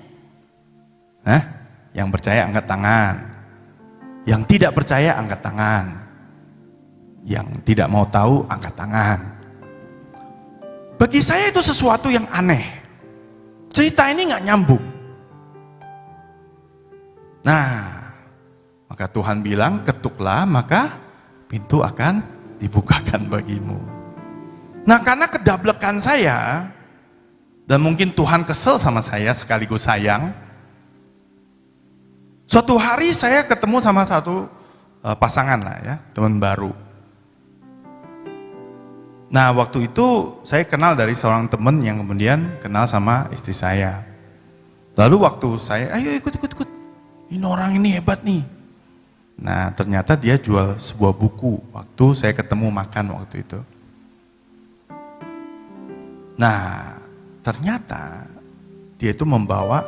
S5: Hah? Yang percaya angkat tangan. Yang tidak percaya angkat tangan. Yang tidak mau tahu angkat tangan. Bagi saya itu sesuatu yang aneh. Cerita ini nggak nyambung. Nah, maka Tuhan bilang, ketuklah maka pintu akan dibukakan bagimu. Nah, karena kedablekan saya, dan mungkin Tuhan kesel sama saya sekaligus sayang, suatu hari saya ketemu sama satu pasangan lah ya, teman baru. Nah, waktu itu saya kenal dari seorang teman yang kemudian kenal sama istri saya. Lalu waktu saya, ayo ikut, ini orang ini hebat nih. Nah, ternyata dia jual sebuah buku waktu saya ketemu makan waktu itu. Nah, ternyata dia itu membawa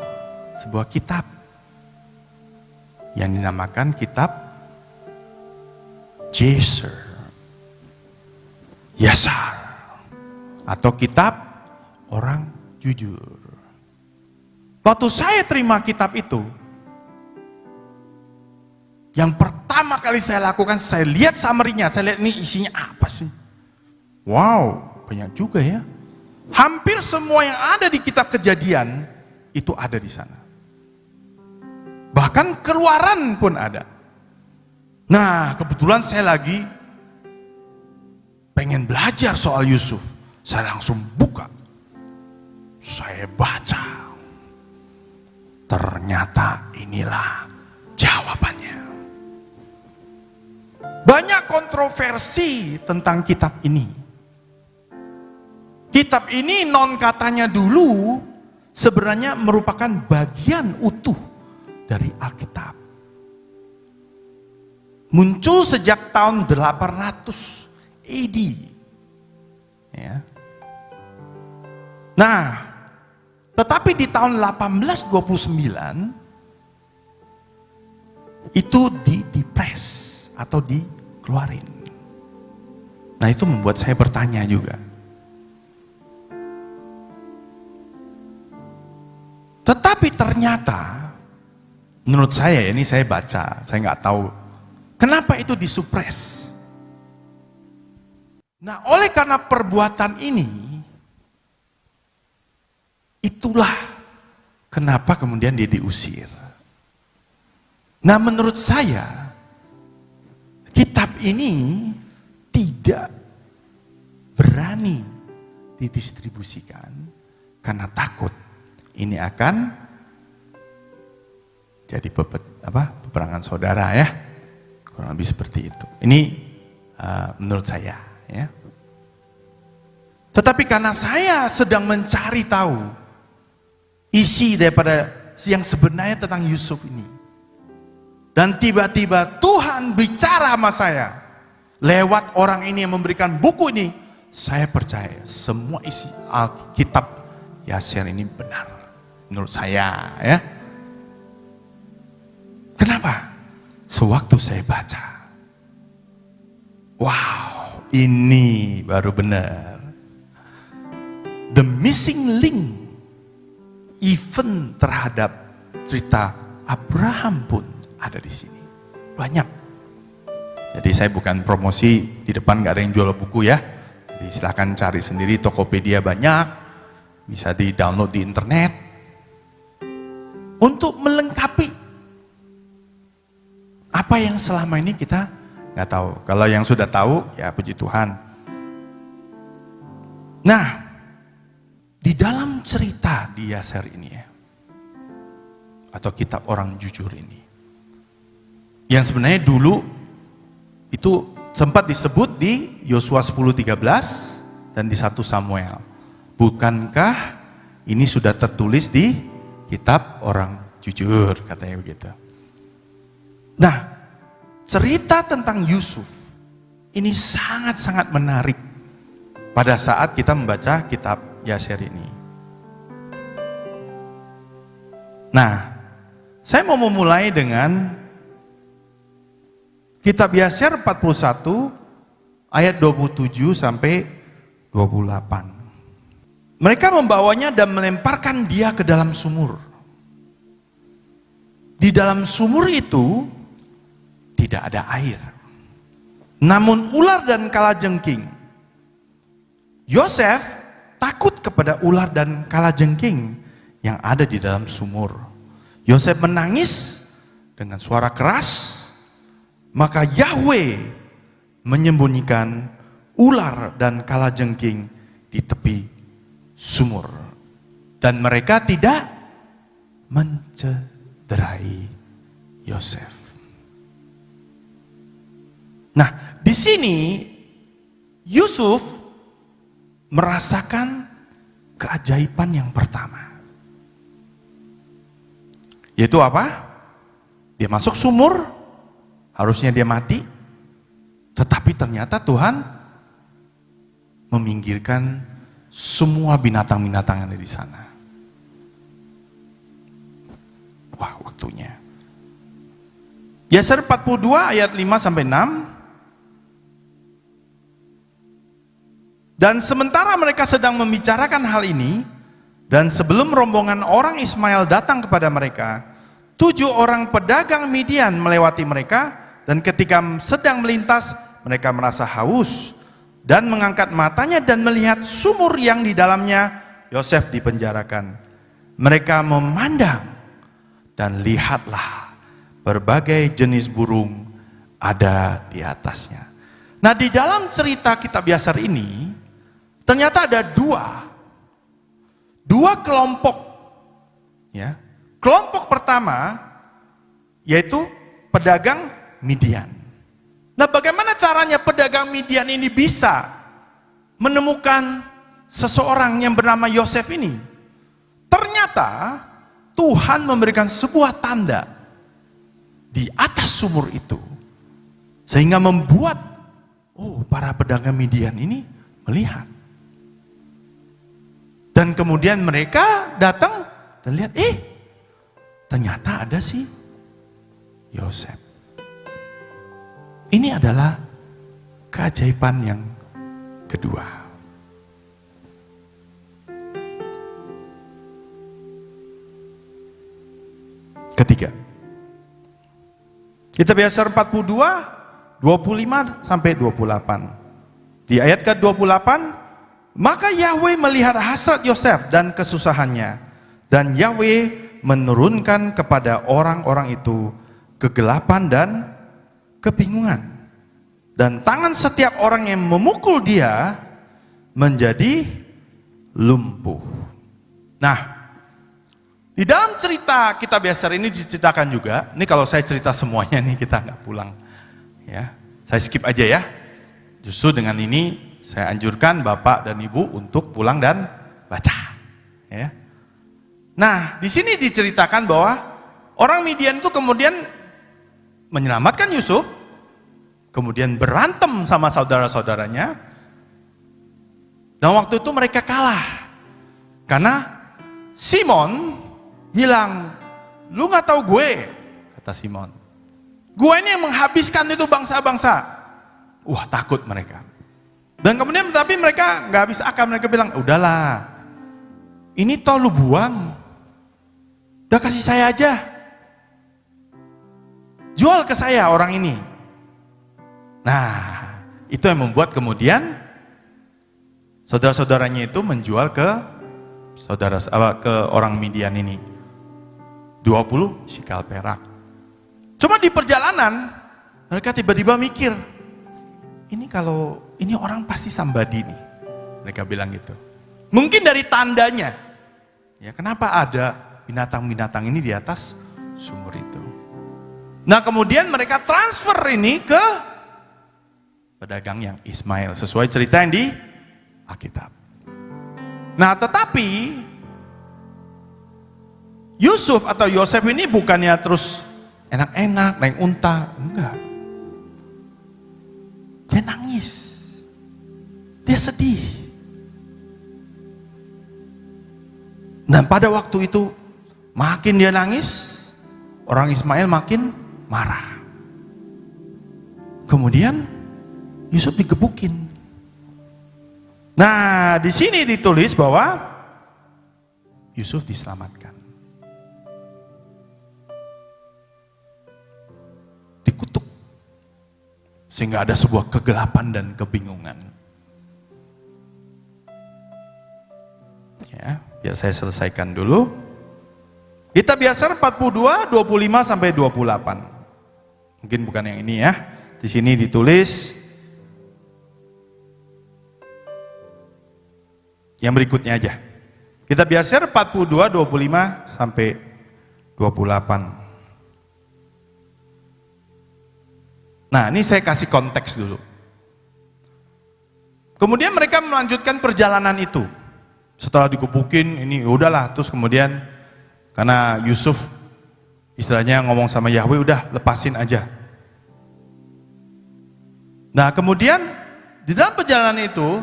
S5: sebuah kitab yang dinamakan kitab Yasar atau kitab orang jujur. Waktu saya terima kitab itu, yang pertama kali saya lakukan, saya lihat summary-nya, saya lihat ini isinya apa sih? Wow, banyak juga ya. Hampir semua yang ada di kitab Kejadian itu ada di sana. Bahkan Keluaran pun ada. Nah, kebetulan saya lagi pengen belajar soal Yusuf. Saya langsung buka. Saya baca. Ternyata inilah jawabannya. Banyak kontroversi tentang kitab ini. Kitab ini non katanya dulu sebenarnya merupakan bagian utuh dari Alkitab. Muncul sejak tahun 800 AD. Ya. Nah, tetapi di tahun 1829 itu dipres atau dikeluarin. Nah, itu membuat saya bertanya juga. Tetapi ternyata, menurut saya, ini saya baca, saya nggak tahu kenapa itu disupres. Nah, oleh karena perbuatan ini, itulah kenapa kemudian dia diusir. Nah, menurut saya, kitab ini tidak berani didistribusikan karena takut ini akan jadi peperangan saudara ya, kurang lebih seperti itu. Ini menurut saya ya. Tetapi karena saya sedang mencari tahu isi daripada yang sebenarnya tentang Yusuf ini, dan tiba-tiba Tuhan bicara sama saya lewat orang ini yang memberikan buku ini, saya percaya semua isi Alkitab Yasar ini benar. Menurut saya ya. Kenapa? Sewaktu saya baca, wow, ini baru benar. The missing link even terhadap cerita Abraham pun ada di sini. Banyak. Jadi saya bukan promosi, di depan gak ada yang jual buku ya. Jadi silahkan cari sendiri, Tokopedia banyak, bisa di-download di internet. Untuk melengkapi apa yang selama ini kita nggak tahu. Kalau yang sudah tahu, ya puji Tuhan. Nah, di dalam cerita di Yasar ini ya, atau kitab orang jujur ini, yang sebenarnya dulu itu sempat disebut di Yosua 10:13 dan di 1 Samuel. Bukankah ini sudah tertulis di kitab orang jujur, katanya begitu. Nah, cerita tentang Yusuf ini sangat-sangat menarik pada saat kita membaca kitab Yasar ini. Nah, Saya mau memulai dengan Kitab Yasir 41 ayat 27 sampai 28. Mereka membawanya dan melemparkan dia ke dalam sumur. Di dalam sumur itu tidak ada air. Namun ular dan kalajengking. Yosef takut kepada ular dan kalajengking yang ada di dalam sumur. Yosef menangis dengan suara keras. Maka Yahweh menyembunyikan ular dan kalajengking di tepi sumur. Dan mereka tidak mencederai Yosef. Nah, di sini Yusuf merasakan keajaiban yang pertama. Yaitu apa? Dia masuk sumur. Harusnya dia mati, tetapi ternyata Tuhan meminggirkan semua binatang-binatang yang ada di sana. Wah, waktunya. Yasir 42 ayat 5 sampai 6. Dan sementara mereka sedang membicarakan hal ini, dan sebelum rombongan orang Ismail datang kepada mereka, 7 orang pedagang Midian melewati mereka. Dan ketika sedang melintas, mereka merasa haus dan mengangkat matanya dan melihat sumur yang di dalamnya Yosef dipenjarakan. Mereka memandang dan lihatlah berbagai jenis burung ada di atasnya. Nah, di dalam cerita Kitab Yasir ini ternyata ada dua kelompok. Ya. Kelompok pertama yaitu pedagang Midian. Nah, bagaimana caranya pedagang Midian ini bisa menemukan seseorang yang bernama Yosef ini? Ternyata Tuhan memberikan sebuah tanda di atas sumur itu, sehingga membuat para pedagang Midian ini melihat. Dan kemudian mereka datang dan lihat, ternyata ada si Yosef. Ini adalah keajaiban yang kedua. Ketiga. Kitab Yasir 42, 25 sampai 28. Di ayat ke-28, maka Yahweh melihat hasrat Yosef dan kesusahannya, dan Yahweh menurunkan kepada orang-orang itu kegelapan dan kebingungan, dan tangan setiap orang yang memukul dia menjadi lumpuh. Nah, di dalam cerita Kitab Yasir ini diceritakan juga, ini kalau saya cerita semuanya nih kita nggak pulang, ya, saya skip aja ya. Justru dengan ini saya anjurkan Bapak dan Ibu untuk pulang dan baca, ya. Nah, di sini diceritakan bahwa orang Midian itu kemudian menyelamatkan Yusuf, kemudian berantem sama saudara-saudaranya, dan waktu itu mereka kalah, karena Simon bilang, lu gak tahu gue, kata Simon, gue ini yang menghabiskan itu bangsa-bangsa. Wah, takut mereka. Dan kemudian tapi mereka gak habis akal, mereka bilang, udahlah, ini toh lu buang, udah kasih saya aja. Jual ke saya orang ini. Nah, itu yang membuat kemudian saudara-saudaranya itu menjual ke orang Midian ini 20 shikal perak. Cuma di perjalanan mereka tiba-tiba mikir, ini kalau ini orang pasti somebody nih. Mereka bilang gitu. Mungkin dari tandanya. Ya, kenapa ada binatang-binatang ini di atas sumur itu? Nah, kemudian mereka transfer ini ke pedagang yang Ismail, sesuai cerita yang di Alkitab. Nah, tetapi Yusuf atau Yosef ini bukannya terus enak-enak naik unta, enggak. Dia nangis, dia sedih. Dan pada waktu itu makin dia nangis, orang Ismail makin marah. Kemudian Yusuf digebukin. Nah, di sini ditulis bahwa Yusuf diselamatkan. Dikutuk. Sehingga ada sebuah kegelapan dan kebingungan. Ya, biar saya selesaikan dulu. Kitab Yasar 42, 25 sampai 28. Mungkin bukan yang ini ya. Di sini ditulis yang berikutnya aja. Kitab Yasar 42, 25 sampai 28. Nah, ini saya kasih konteks dulu. Kemudian mereka melanjutkan perjalanan itu. Setelah dikebukin, ini udahlah. Terus kemudian karena Yusuf istilahnya ngomong sama Yahweh, udah lepasin aja. Nah, kemudian di dalam perjalanan itu,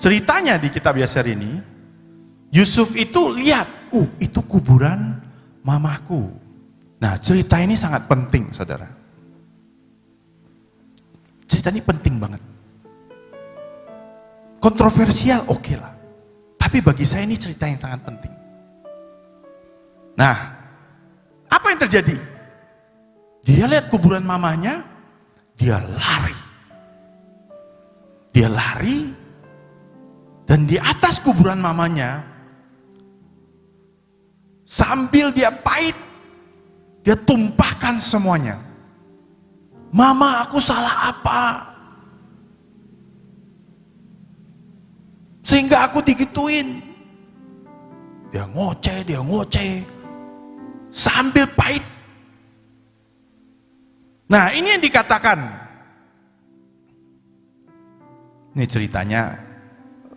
S5: ceritanya di kitab Yasar ini, Yusuf itu lihat, itu kuburan mamaku. Nah, cerita ini sangat penting, saudara. Cerita ini penting banget. Kontroversial, oke lah. Tapi bagi saya ini cerita yang sangat penting. Nah, apa yang terjadi? Dia lihat kuburan mamanya, dia lari. Dia lari, dan di atas kuburan mamanya, sambil dia pahit, dia tumpahkan semuanya. Mama, aku salah apa? Sehingga aku digituin. Dia ngoceh. Sambil pahit. Nah, ini yang dikatakan. Ini ceritanya,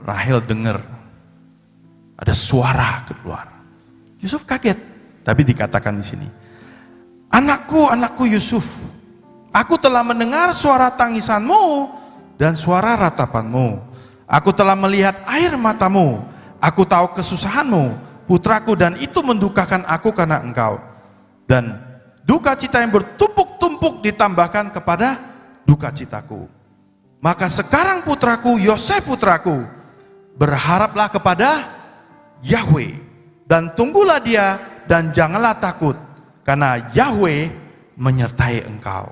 S5: Rahel dengar ada suara keluar. Yusuf kaget, tapi dikatakan di sini, anakku Yusuf, aku telah mendengar suara tangisanmu dan suara ratapanmu. Aku telah melihat air matamu. Aku tahu kesusahanmu, putraku, dan itu mendukakan aku karena engkau. Dan duka cita yang bertumpuk-tumpuk ditambahkan kepada duka citaku. Maka sekarang putraku, Yosef putraku, berharaplah kepada Yahweh dan tunggulah dia dan janganlah takut, karena Yahweh menyertai engkau.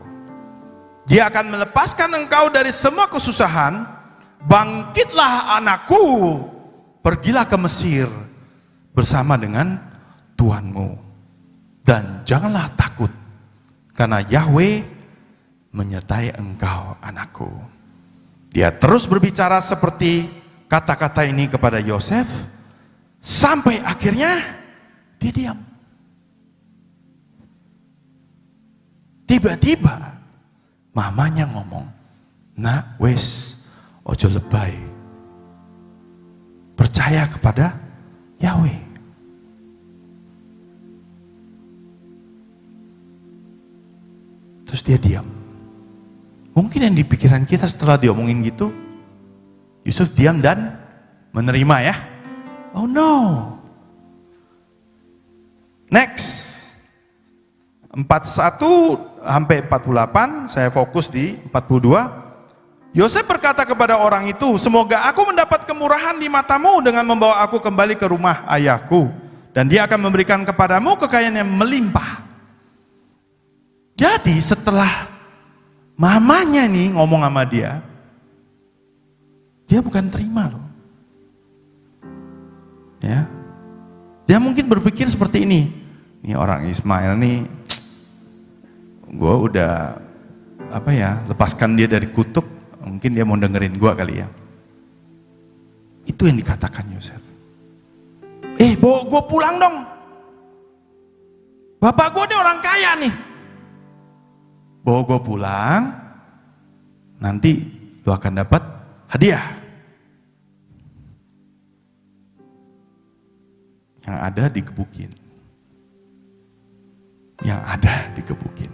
S5: Dia akan melepaskan engkau dari semua kesusahan. Bangkitlah anakku, pergilah ke Mesir bersama dengan Tuhanmu, dan janganlah takut, karena Yahweh menyertai engkau anakku. Dia terus berbicara seperti kata-kata ini kepada Yosef, sampai akhirnya dia diam. Tiba-tiba mamanya ngomong, nak wes ojo lebay, percaya kepada Yahweh. Terus dia diam. Mungkin yang di pikiran kita setelah diomongin gitu, Yusuf diam dan menerima ya. Oh no. Next. 41 sampai 48, saya fokus di 42. Yosef berkata kepada orang itu, semoga aku mendapat kemurahan di matamu dengan membawa aku kembali ke rumah ayahku, dan dia akan memberikan kepadamu kekayaan yang melimpah. Jadi setelah mamanya nih ngomong sama dia bukan terima loh. Ya. Dia mungkin berpikir seperti ini. Nih orang Ismail nih, gue udah lepaskan dia dari kutuk, mungkin dia mau dengerin gue kali ya. Itu yang dikatakan Yosef. Bawa gue pulang dong. Bapak gue nih orang kaya nih. Bawa gue pulang, nanti lu akan dapat hadiah. Yang ada digebukin. Yang ada digebukin.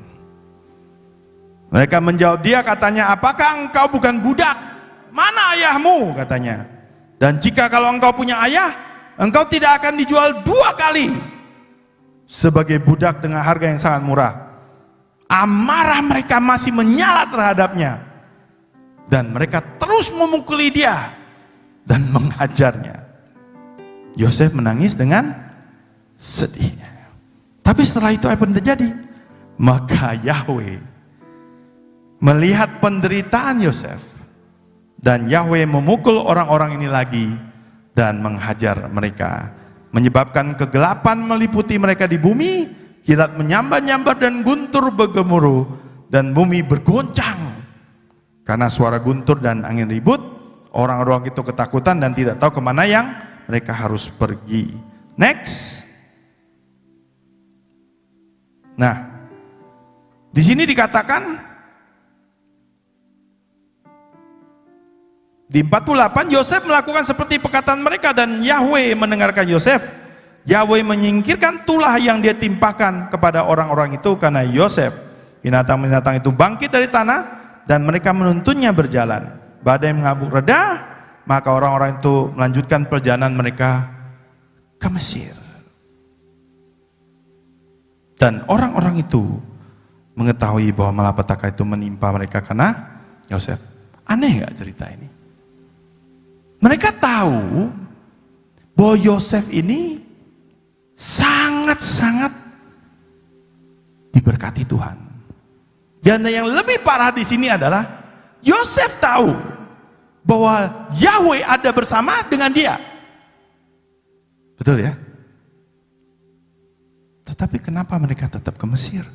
S5: Mereka menjawab dia, katanya, apakah engkau bukan budak? Mana ayahmu? Katanya. Dan jika kalau engkau punya ayah, engkau tidak akan dijual 2 kali. sebagai budak dengan harga yang sangat murah. Amarah mereka masih menyala terhadapnya, dan mereka terus memukuli dia dan menghajarnya. Yosef menangis dengan sedihnya. Tapi setelah itu apa yang terjadi? Maka Yahweh melihat penderitaan Yosef, dan Yahweh memukul orang-orang ini lagi dan menghajar mereka, menyebabkan kegelapan meliputi mereka di bumi, kilat menyambar-nyambar dan guntur bergemuruh, dan bumi bergoncang karena suara guntur dan angin ribut. Orang-orang itu ketakutan dan tidak tahu kemana yang mereka harus pergi. Next. Nah, di sini dikatakan di 48, Yosef melakukan seperti perkataan mereka, dan Yahweh mendengarkan Yosef. Yahweh menyingkirkan tulah yang dia timpakan kepada orang-orang itu karena Yosef. Binatang-binatang itu bangkit dari tanah dan mereka menuntunnya berjalan. Badai mengabuk reda, maka orang-orang itu melanjutkan perjalanan mereka ke Mesir. Dan orang-orang itu mengetahui bahwa malapetaka itu menimpa mereka karena Yosef. Aneh nggak cerita ini? Mereka tahu bahwa Yosef ini sangat-sangat diberkati Tuhan. Dan yang lebih parah di sini adalah Yosef tahu bahwa Yahweh ada bersama dengan dia. Betul ya? Tetapi kenapa mereka tetap ke Mesir?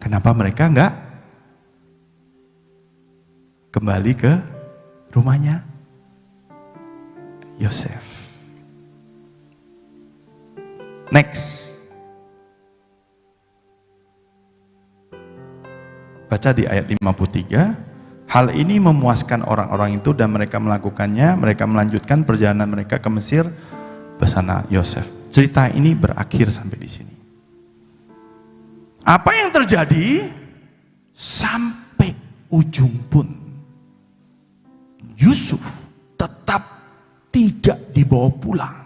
S5: Kenapa mereka enggak kembali ke rumahnya Yosef? Next. Baca di ayat 53. Hal ini memuaskan orang-orang itu dan mereka melakukannya. Mereka melanjutkan perjalanan mereka ke Mesir bersama Yosef. Cerita ini berakhir sampai di sini. Apa yang terjadi? Sampai ujung pun Yusuf tetap tidak dibawa pulang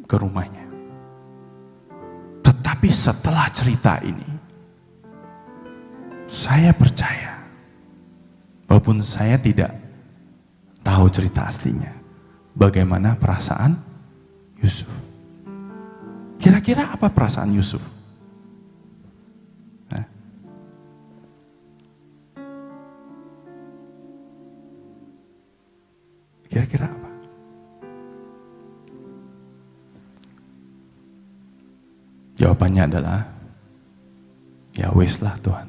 S5: ke rumahnya. Tetapi setelah cerita ini, saya percaya, walaupun saya tidak tahu cerita aslinya, bagaimana perasaan Yusuf. Kira-kira apa perasaan Yusuf? Hah? Kira-kira apa? Jawabannya adalah, ya wes lah Tuhan.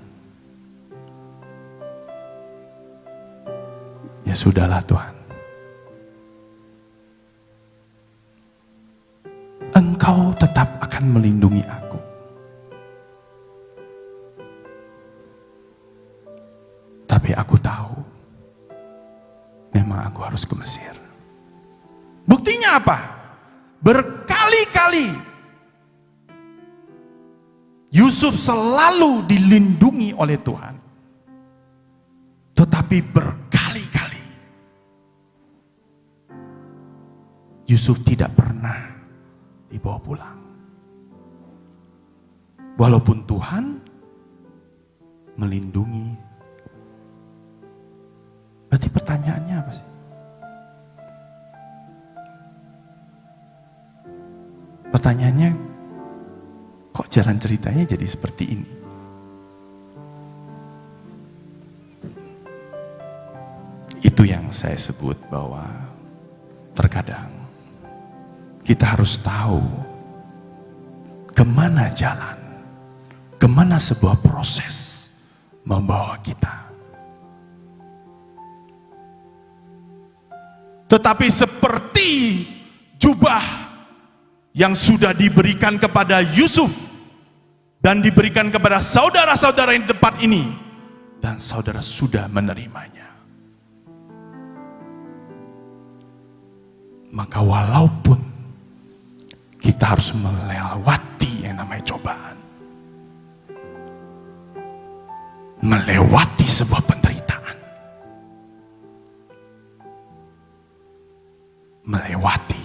S5: Ya sudahlah Tuhan. Engkau tetap akan melindungi aku. Tapi aku tahu, memang aku harus ke Mesir. Buktinya apa? Berkali-kali Yusuf selalu dilindungi oleh Tuhan. Tetapi berkali-kali Yusuf tidak pernah dibawa pulang. Walaupun Tuhan melindungi. Berarti pertanyaannya apa sih? Pertanyaannya, kok jalan ceritanya jadi seperti ini? Itu yang saya sebut bahwa terkadang kita harus tahu kemana jalan, kemana sebuah proses membawa kita. Tetapi seperti jubah yang sudah diberikan kepada Yusuf dan diberikan kepada saudara-saudara yang di tempat ini, dan saudara sudah menerimanya, maka walaupun kita harus melewati yang namanya cobaan, melewati sebuah penderitaan, melewati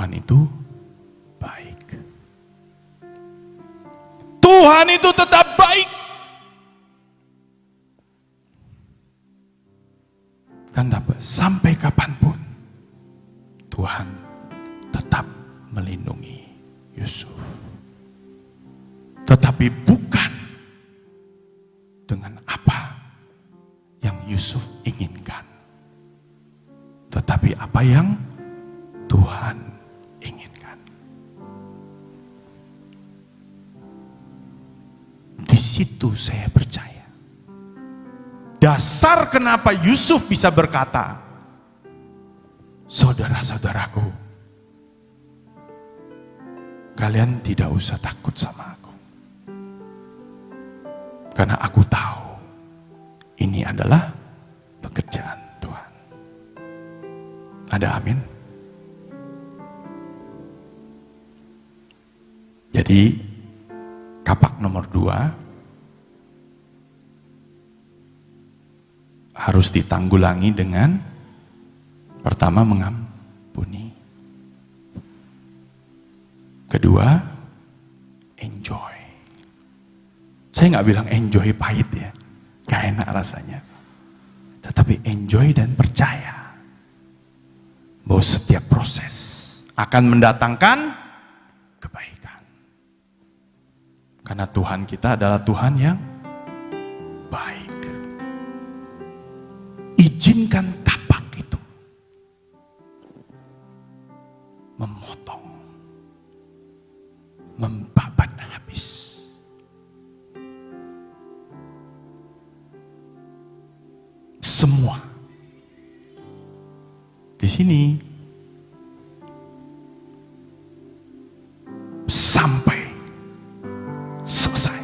S5: Tuhan itu baik. Tuhan itu tetap baik. Kan dapat sampai kapanpun Tuhan tetap melindungi Yusuf. Tetapi bukan dengan apa yang Yusuf inginkan, tetapi apa yang Tuhan inginkan. Di situ saya percaya dasar kenapa Yusuf bisa berkata, saudara-saudaraku, kalian tidak usah takut sama aku. Karena aku tahu ini adalah pekerjaan Tuhan. Ada amin? Jadi kapak nomor 2 harus ditanggulangi dengan pertama mengampuni. Kedua, enjoy. Saya nggak bilang enjoy pahit ya, gak enak rasanya. Tetapi enjoy dan percaya bahwa setiap proses akan mendatangkan kebaikan. Karena Tuhan kita adalah Tuhan yang baik. Izinkan kapak itu memotong, membabat habis semua di sini sampai selesai.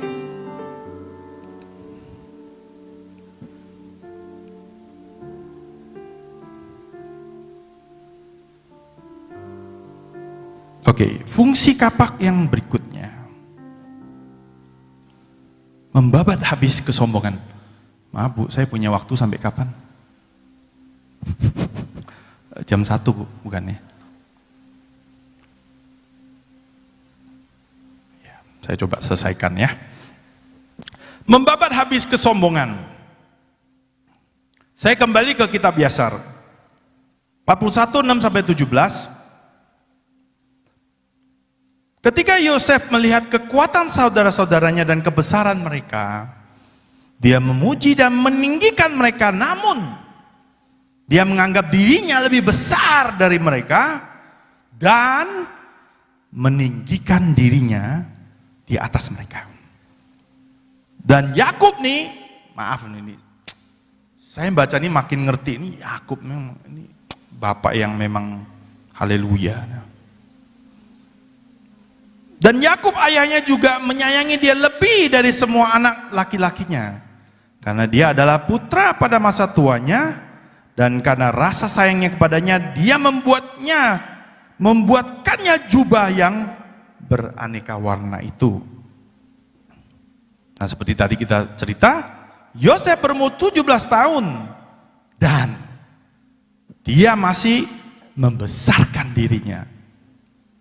S5: Oke, fungsi kapak yang berikutnya membabat habis kesombongan. Maaf Bu, saya punya waktu sampai kapan? Jam 1 Bu, bukannya? Ya, saya coba selesaikan ya. Membabat habis kesombongan. Saya kembali ke kitab Yasar 41:6-17. Ketika Yosef melihat kekuatan saudara-saudaranya dan kebesaran mereka, dia memuji dan meninggikan mereka, namun dia menganggap dirinya lebih besar dari mereka dan meninggikan dirinya di atas mereka. Dan Yakub nih, maaf ini, saya baca ini makin ngerti, ini Yakub memang ini bapak yang memang haleluya. Dan Yakub ayahnya juga menyayangi dia lebih dari semua anak laki-lakinya. Karena dia adalah putra pada masa tuanya. Dan karena rasa sayangnya kepadanya, dia membuatkannya jubah yang beraneka warna itu. Nah seperti tadi kita cerita, Yosef berumur 17 tahun. Dan dia masih membesarkan dirinya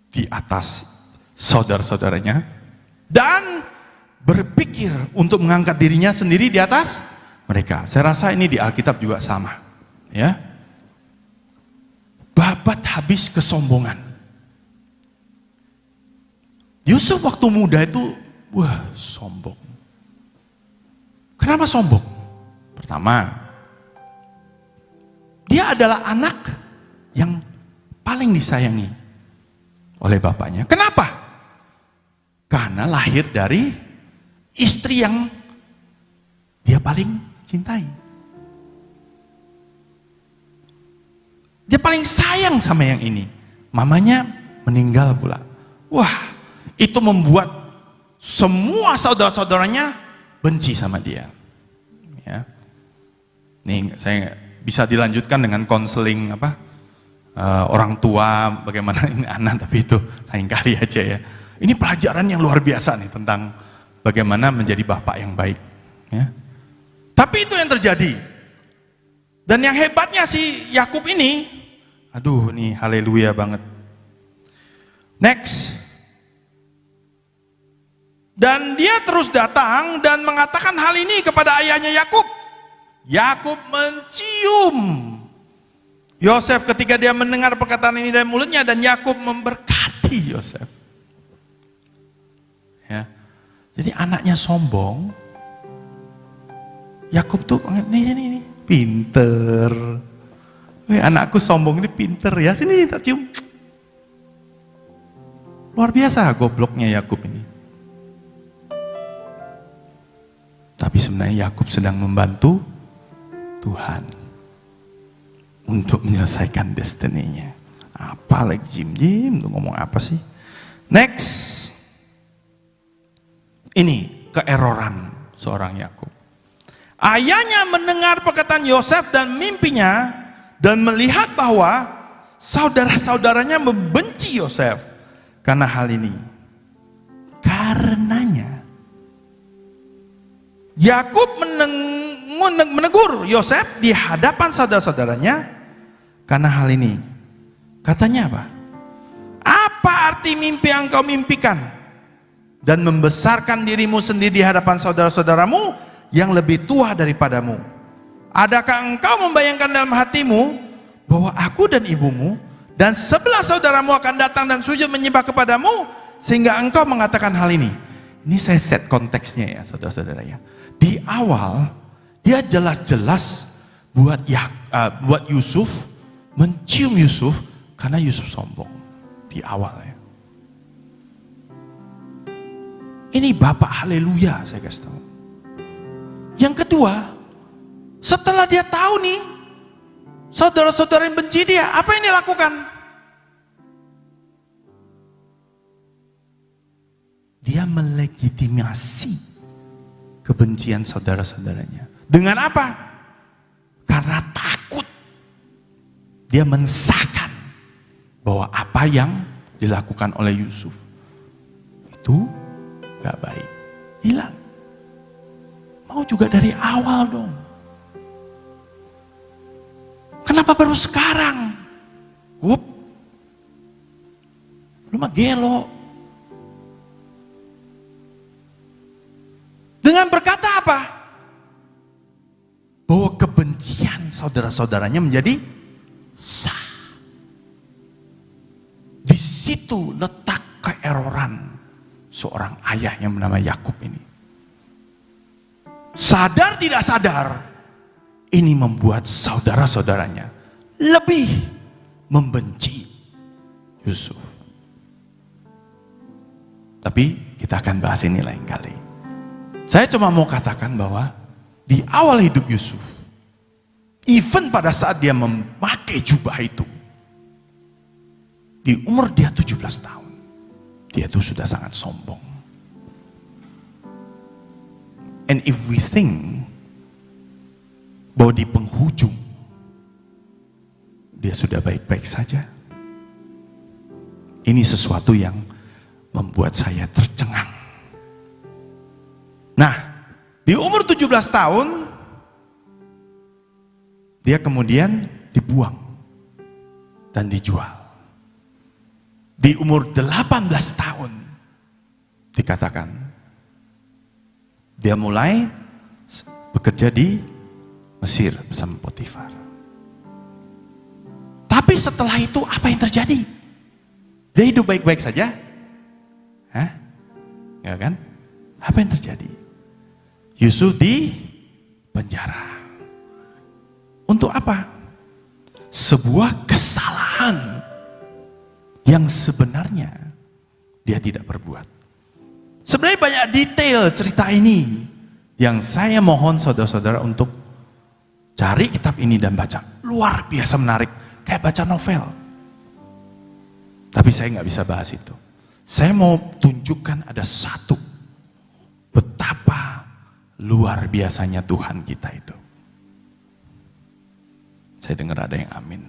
S5: di atas saudara-saudaranya dan berpikir untuk mengangkat dirinya sendiri di atas mereka. Saya rasa ini di Alkitab juga sama, ya. Babat habis kesombongan. Yusuf waktu muda itu, wah sombong. Kenapa sombong? Pertama, dia adalah anak yang paling disayangi oleh bapaknya. Kenapa? Karena lahir dari istri yang dia paling cintai. Dia paling sayang sama yang ini. Mamanya meninggal pula. Wah, itu membuat semua saudara-saudaranya benci sama dia. Ya. Nih, saya bisa dilanjutkan dengan konseling orang tua, bagaimana ini anak, tapi itu lain kali aja ya. Ini pelajaran yang luar biasa nih tentang bagaimana menjadi bapak yang baik. Ya. Tapi itu yang terjadi. Dan yang hebatnya si Yakub ini, aduh nih haleluya banget. Next. Dan dia terus datang dan mengatakan hal ini kepada ayahnya Yakub. Yakub mencium Yosef ketika dia mendengar perkataan ini dari mulutnya, dan Yakub memberkati Yosef. Ya. Jadi anaknya sombong. Yakub tuh ini pinter. Anakku sombong ini pinter ya, sini tak cium. Luar biasa gobloknya Yakub ini. Tapi sebenarnya Yakub sedang membantu Tuhan untuk menyelesaikan destiny-nya. Apa lagi Jim lu ngomong apa sih? Next. Ini keeroran seorang Yakub. Ayahnya mendengar perkataan Yosef dan mimpinya dan melihat bahwa saudara-saudaranya membenci Yosef karena hal ini. Karenanya Yakub menegur Yosef di hadapan saudara-saudaranya karena hal ini. Katanya apa? Apa arti mimpi yang kau mimpikan? Dan membesarkan dirimu sendiri di hadapan saudara-saudaramu yang lebih tua daripadamu. Adakah engkau membayangkan dalam hatimu bahwa aku dan ibumu dan 11 saudaramu akan datang dan sujud menyembah kepadamu sehingga engkau mengatakan hal ini? Ini saya set konteksnya ya saudara-saudara ya. Di awal dia jelas-jelas buat Yusuf, mencium Yusuf karena Yusuf sombong di awal ya. Ini Bapak haleluya saya kasih tahu. Yang kedua, setelah dia tahu nih saudara-saudara yang benci dia, apa yang dia lakukan? Dia melegitimasi kebencian saudara-saudaranya. Dengan apa? Karena takut. Dia mensahkan bahwa apa yang dilakukan oleh Yusuf itu gak baik. Hilang. Mau juga dari awal dong. Kenapa baru sekarang? Lu mah gelo. Dengan berkata apa? Bahwa kebencian saudara-saudaranya menjadi sah. Di situ letak keeroran seorang ayah yang bernama Yakub ini. Sadar tidak sadar, ini membuat saudara-saudaranya lebih membenci Yusuf. Tapi kita akan bahas ini lain kali. Saya cuma mau katakan bahwa di awal hidup Yusuf, even pada saat dia memakai jubah itu, di umur dia 17 tahun, dia itu sudah sangat sombong. And if we think bahwa di penghujung dia sudah baik-baik saja, ini sesuatu yang membuat saya tercengang. Nah, di umur 17 tahun dia kemudian dibuang dan dijual. Di umur 18 tahun dikatakan dia mulai bekerja di Mesir bersama Potifar. Tapi setelah itu apa yang terjadi? Dia hidup baik-baik saja? Hah? Ya kan? Apa yang terjadi? Yusuf di penjara. Untuk apa? Sebuah kesalahan yang sebenarnya dia tidak berbuat. Sebenarnya banyak detail cerita ini yang saya mohon saudara-saudara untuk cari kitab ini dan baca. Luar biasa menarik, kayak baca novel. Tapi saya nggak bisa bahas itu. Saya mau tunjukkan ada satu, betapa luar biasanya Tuhan kita itu. Saya dengar ada yang amin.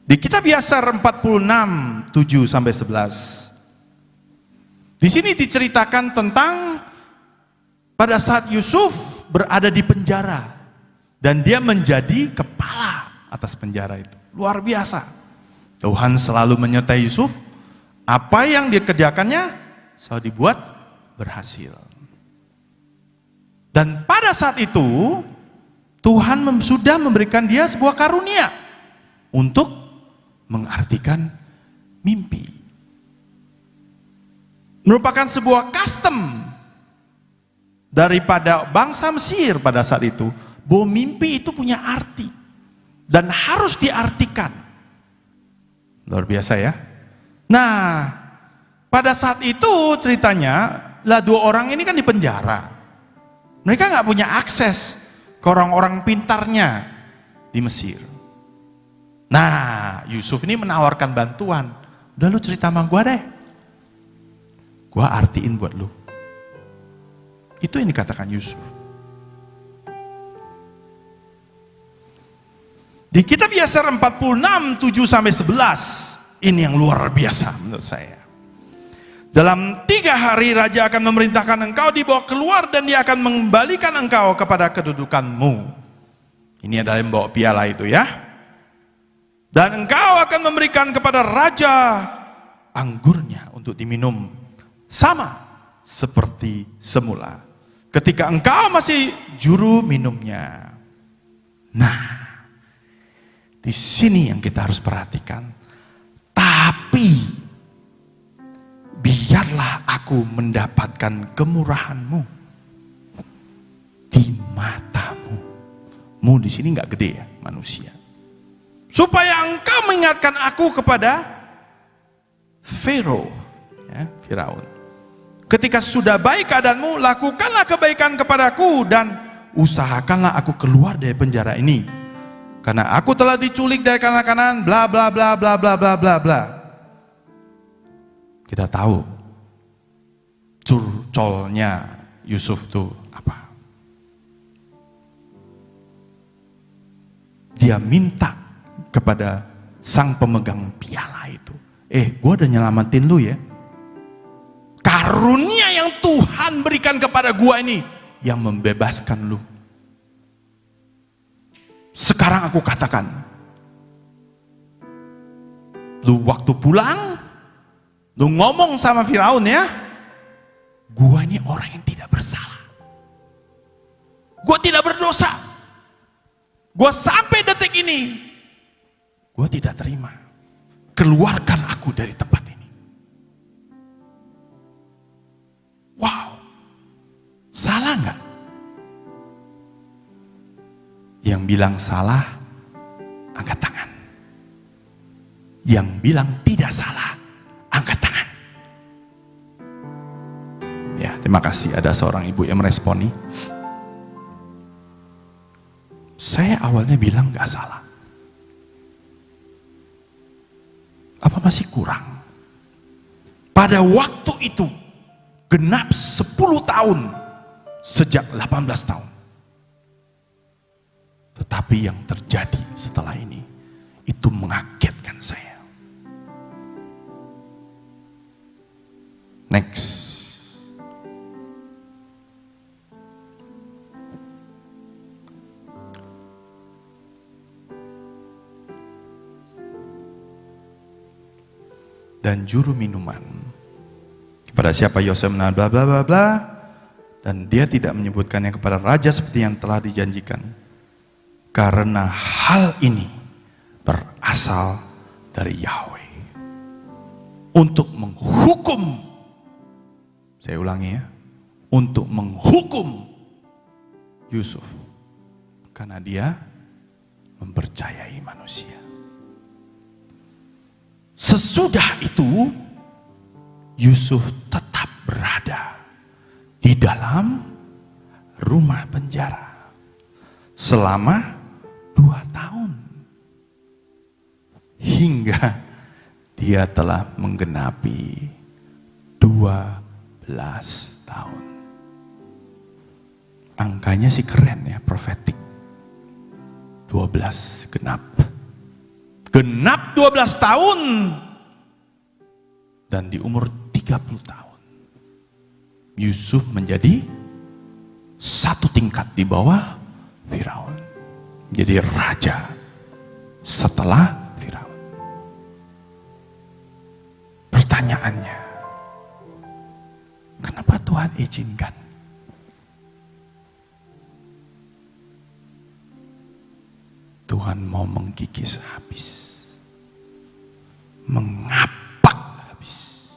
S5: Di kitab Yasar 46, 7-11. Di sini diceritakan tentang pada saat Yusuf berada di penjara dan dia menjadi kepala atas penjara itu. Luar biasa. Tuhan selalu menyertai Yusuf. Apa yang dikerjakannya selalu dibuat berhasil. Dan pada saat itu Tuhan sudah memberikan dia sebuah karunia untuk mengartikan mimpi. Merupakan sebuah custom daripada bangsa Mesir pada saat itu, bahwa mimpi itu punya arti dan harus diartikan. Luar biasa ya. Nah, pada saat itu ceritanya, lah dua orang ini kan di penjara. Mereka nggak punya akses ke orang-orang pintarnya di Mesir. Nah, Yusuf ini menawarkan bantuan. Udah lu cerita sama gua deh. Gua artiin buat lu. Itu yang dikatakan Yusuf. Di kitab Yesaya 46, 7-11, ini yang luar biasa menurut saya. Dalam 3 hari Raja akan memerintahkan engkau dibawa keluar dan dia akan mengembalikan engkau kepada kedudukanmu. Ini adalah yang bawa piala itu ya. Dan engkau akan memberikan kepada Raja anggurnya untuk diminum. Sama seperti semula. Ketika engkau masih juru minumnya. Nah, di sini yang kita harus perhatikan. Tapi biarlah aku mendapatkan kemurahanmu di matamu. Mu di sini nggak gede ya, manusia. Supaya engkau mengingatkan aku kepada Firaun, ya, Firaun. Ketika sudah baik keadaanmu, lakukanlah kebaikan kepadaku dan usahakanlah aku keluar dari penjara ini. Karena aku telah diculik dari kanan-kanan, bla bla bla bla bla bla bla bla. Kita tahu curcolnya Yusuf itu apa? Dia minta kepada sang pemegang piala itu, gue udah nyelamatin lu ya. Karunia yang Tuhan berikan kepada gua ini yang membebaskan lu. Sekarang aku katakan, lu waktu pulang, lu ngomong sama Firaun ya, gua ini orang yang tidak bersalah. Gua tidak berdosa. Gua sampai detik ini, gua tidak terima. Keluarkan aku dari tempat ini. Wow, salah nggak? Yang bilang salah, angkat tangan. Yang bilang tidak salah, angkat tangan. Ya, terima kasih. Ada seorang ibu yang meresponi. Saya awalnya bilang nggak salah. Apa masih kurang? Pada waktu itu, genap 10 tahun sejak 18 tahun. Tetapi yang terjadi setelah ini itu mengagetkan saya. Next. Dan juru minuman kepada siapa Yosef menahan bla bla bla bla, dan dia tidak menyebutkannya kepada raja seperti yang telah dijanjikan, karena hal ini berasal dari Yahweh untuk menghukum, saya ulangi ya, untuk menghukum Yusuf karena dia mempercayai manusia. Sesudah itu Yusuf tetap berada di dalam rumah penjara selama 2 tahun hingga dia telah menggenapi 12 tahun. Angkanya sih keren ya, profetik. 12 genap. Genap 12 tahun. Dan di umur 30 tahun Yusuf menjadi 1 tingkat di bawah Firaun, jadi raja setelah Firaun. Pertanyaannya, kenapa Tuhan izinkan? Tuhan mau menggigis habis, mengapak habis,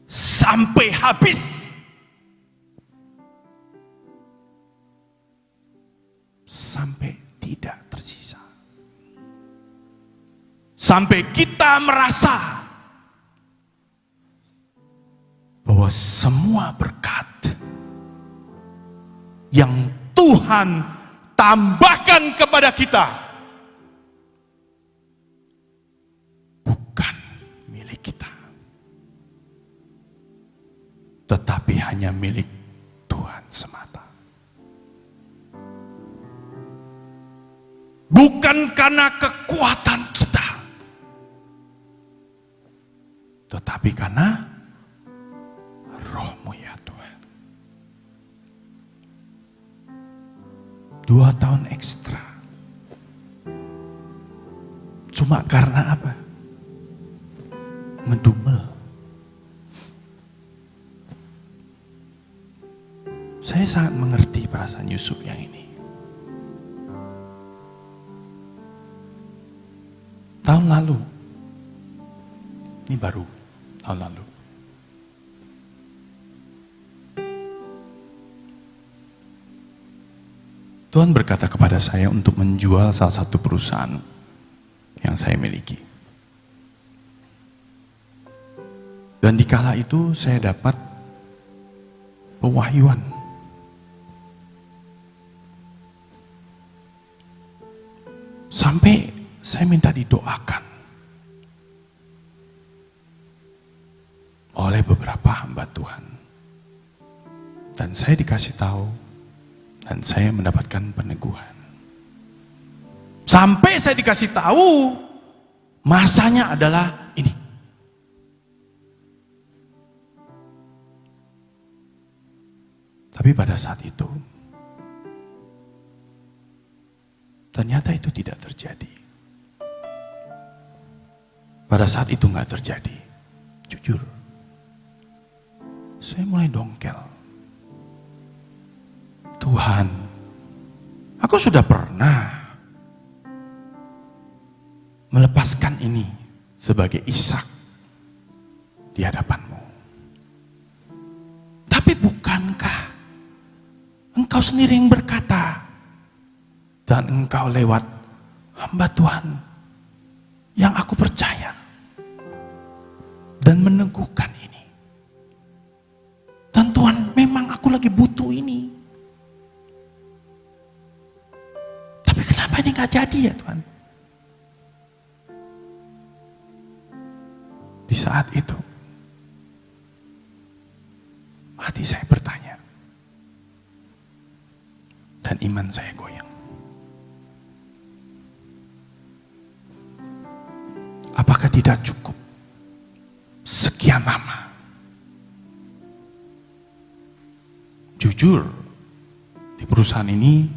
S5: sampai habis. Sampai tidak tersisa. Sampai kita merasa bahwa semua berkat yang Tuhan tambahkan kepada kita bukan milik kita, tetapi hanya milik Tuhan semata. Bukan karena kekuatan kita, tetapi karena Roh-Mu ya Tuhan. 2 tahun ekstra. Cuma karena apa? Ngedumel. Saya sangat mengerti perasaan Yusuf yang ini. Tahun lalu, ini baru tahun lalu, Tuhan berkata kepada saya untuk menjual salah satu perusahaan yang saya miliki. Dan di kala itu saya dapat pewahyuan. Sampai saya minta didoakan oleh beberapa hamba Tuhan. Dan saya dikasih tahu, dan saya mendapatkan peneguhan. Sampai saya dikasih tahu, masanya adalah ini. Tapi pada saat itu, ternyata itu tidak terjadi. Pada saat itu nggak terjadi, jujur, saya mulai dongkel. Tuhan, aku sudah pernah melepaskan ini sebagai Ishak di hadapan-Mu. Tapi bukankah Engkau sendiri yang berkata, dan Engkau lewat hamba Tuhan yang aku percaya dan meneguhkan ini. Dan Tuhan, memang aku lagi butuh ini. Tapi kenapa ini gak jadi ya Tuhan? Di saat itu, hati saya bertanya. Dan iman saya goyang. Apakah tidak cukup sekian lama? Jujur, di perusahaan ini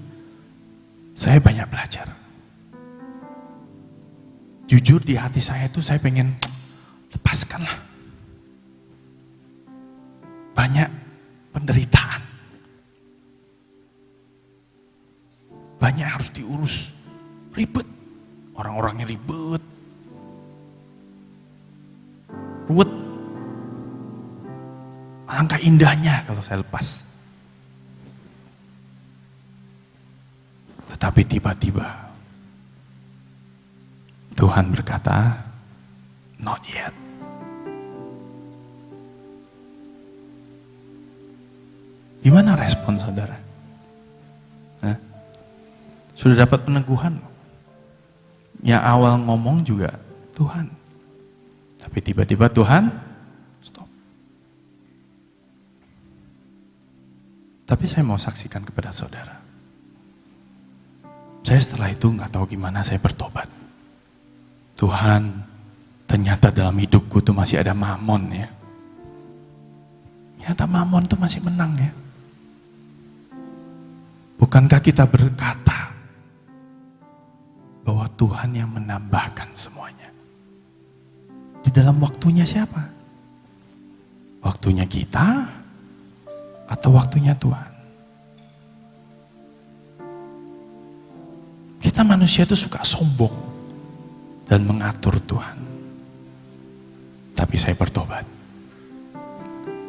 S5: saya banyak belajar. Jujur di hati saya itu saya pengen lepaskanlah. Banyak penderitaan. Banyak harus diurus. Ribet. Orang-orangnya ribet. Ruwet. Alangkah indahnya kalau saya lepas. Tetapi tiba-tiba Tuhan berkata, not yet. Gimana respon saudara? Hah? Sudah dapat peneguhan? Yang awal ngomong juga Tuhan. Tapi tiba-tiba Tuhan stop. Tapi saya mau saksikan kepada saudara. Saya setelah itu gak tahu gimana saya bertobat. Tuhan, ternyata dalam hidupku tuh masih ada mamon ya. Ternyata mamon tuh masih menang ya. Bukankah kita berkata bahwa Tuhan yang menambahkan semuanya. Di dalam waktunya siapa? Waktunya kita atau waktunya Tuhan? Kita manusia itu suka sombong dan mengatur Tuhan. Tapi saya bertobat.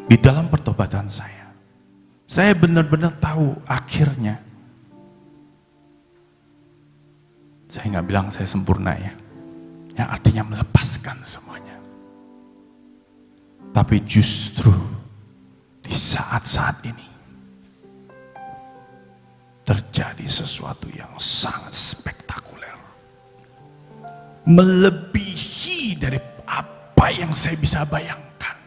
S5: Di dalam pertobatan saya benar-benar tahu akhirnya. Saya nggak bilang saya sempurna ya, yang artinya melepaskan semuanya. Tapi justru di saat-saat ini terjadi sesuatu yang sangat spektakuler, melebihi dari apa yang saya bisa bayangkan.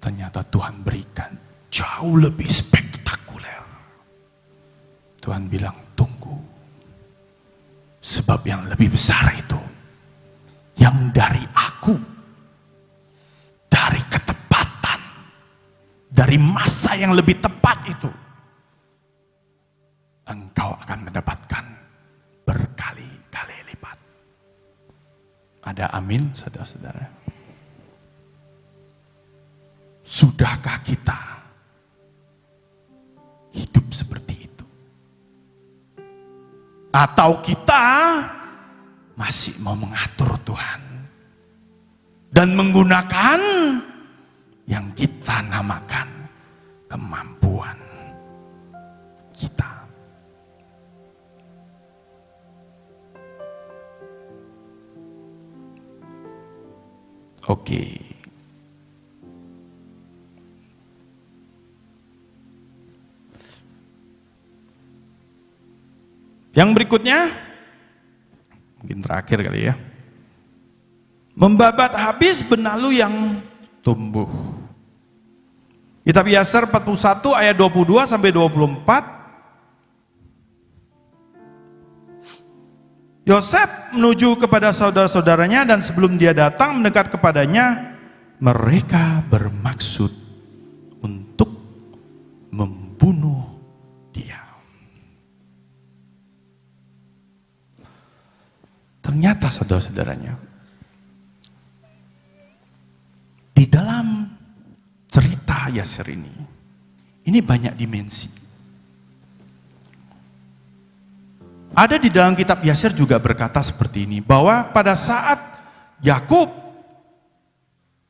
S5: Ternyata Tuhan berikan jauh lebih spektakuler. Tuhan bilang, tunggu. Sebab yang lebih besar itu, yang dari aku, dari ketepatan, dari masa yang lebih tepat itu, engkau akan mendapatkan berkali-kali lipat. Ada amin, saudara-saudara? Sudahkah kita hidup seperti itu? Atau kita masih mau mengatur Tuhan dan menggunakan yang kita namakan kemampuan kita? Oke. Yang berikutnya, mungkin terakhir kali ya. Membabat habis benalu yang tumbuh. Kitab Yasar 41 ayat 22 sampai 24. Yosef menuju kepada saudara-saudaranya dan sebelum dia datang mendekat kepadanya, mereka bermaksud untuk membunuh dia. Ternyata saudara-saudaranya, di dalam cerita Yasir ini banyak dimensi. Ada di dalam kitab Yasir juga berkata seperti ini, bahwa pada saat Yakub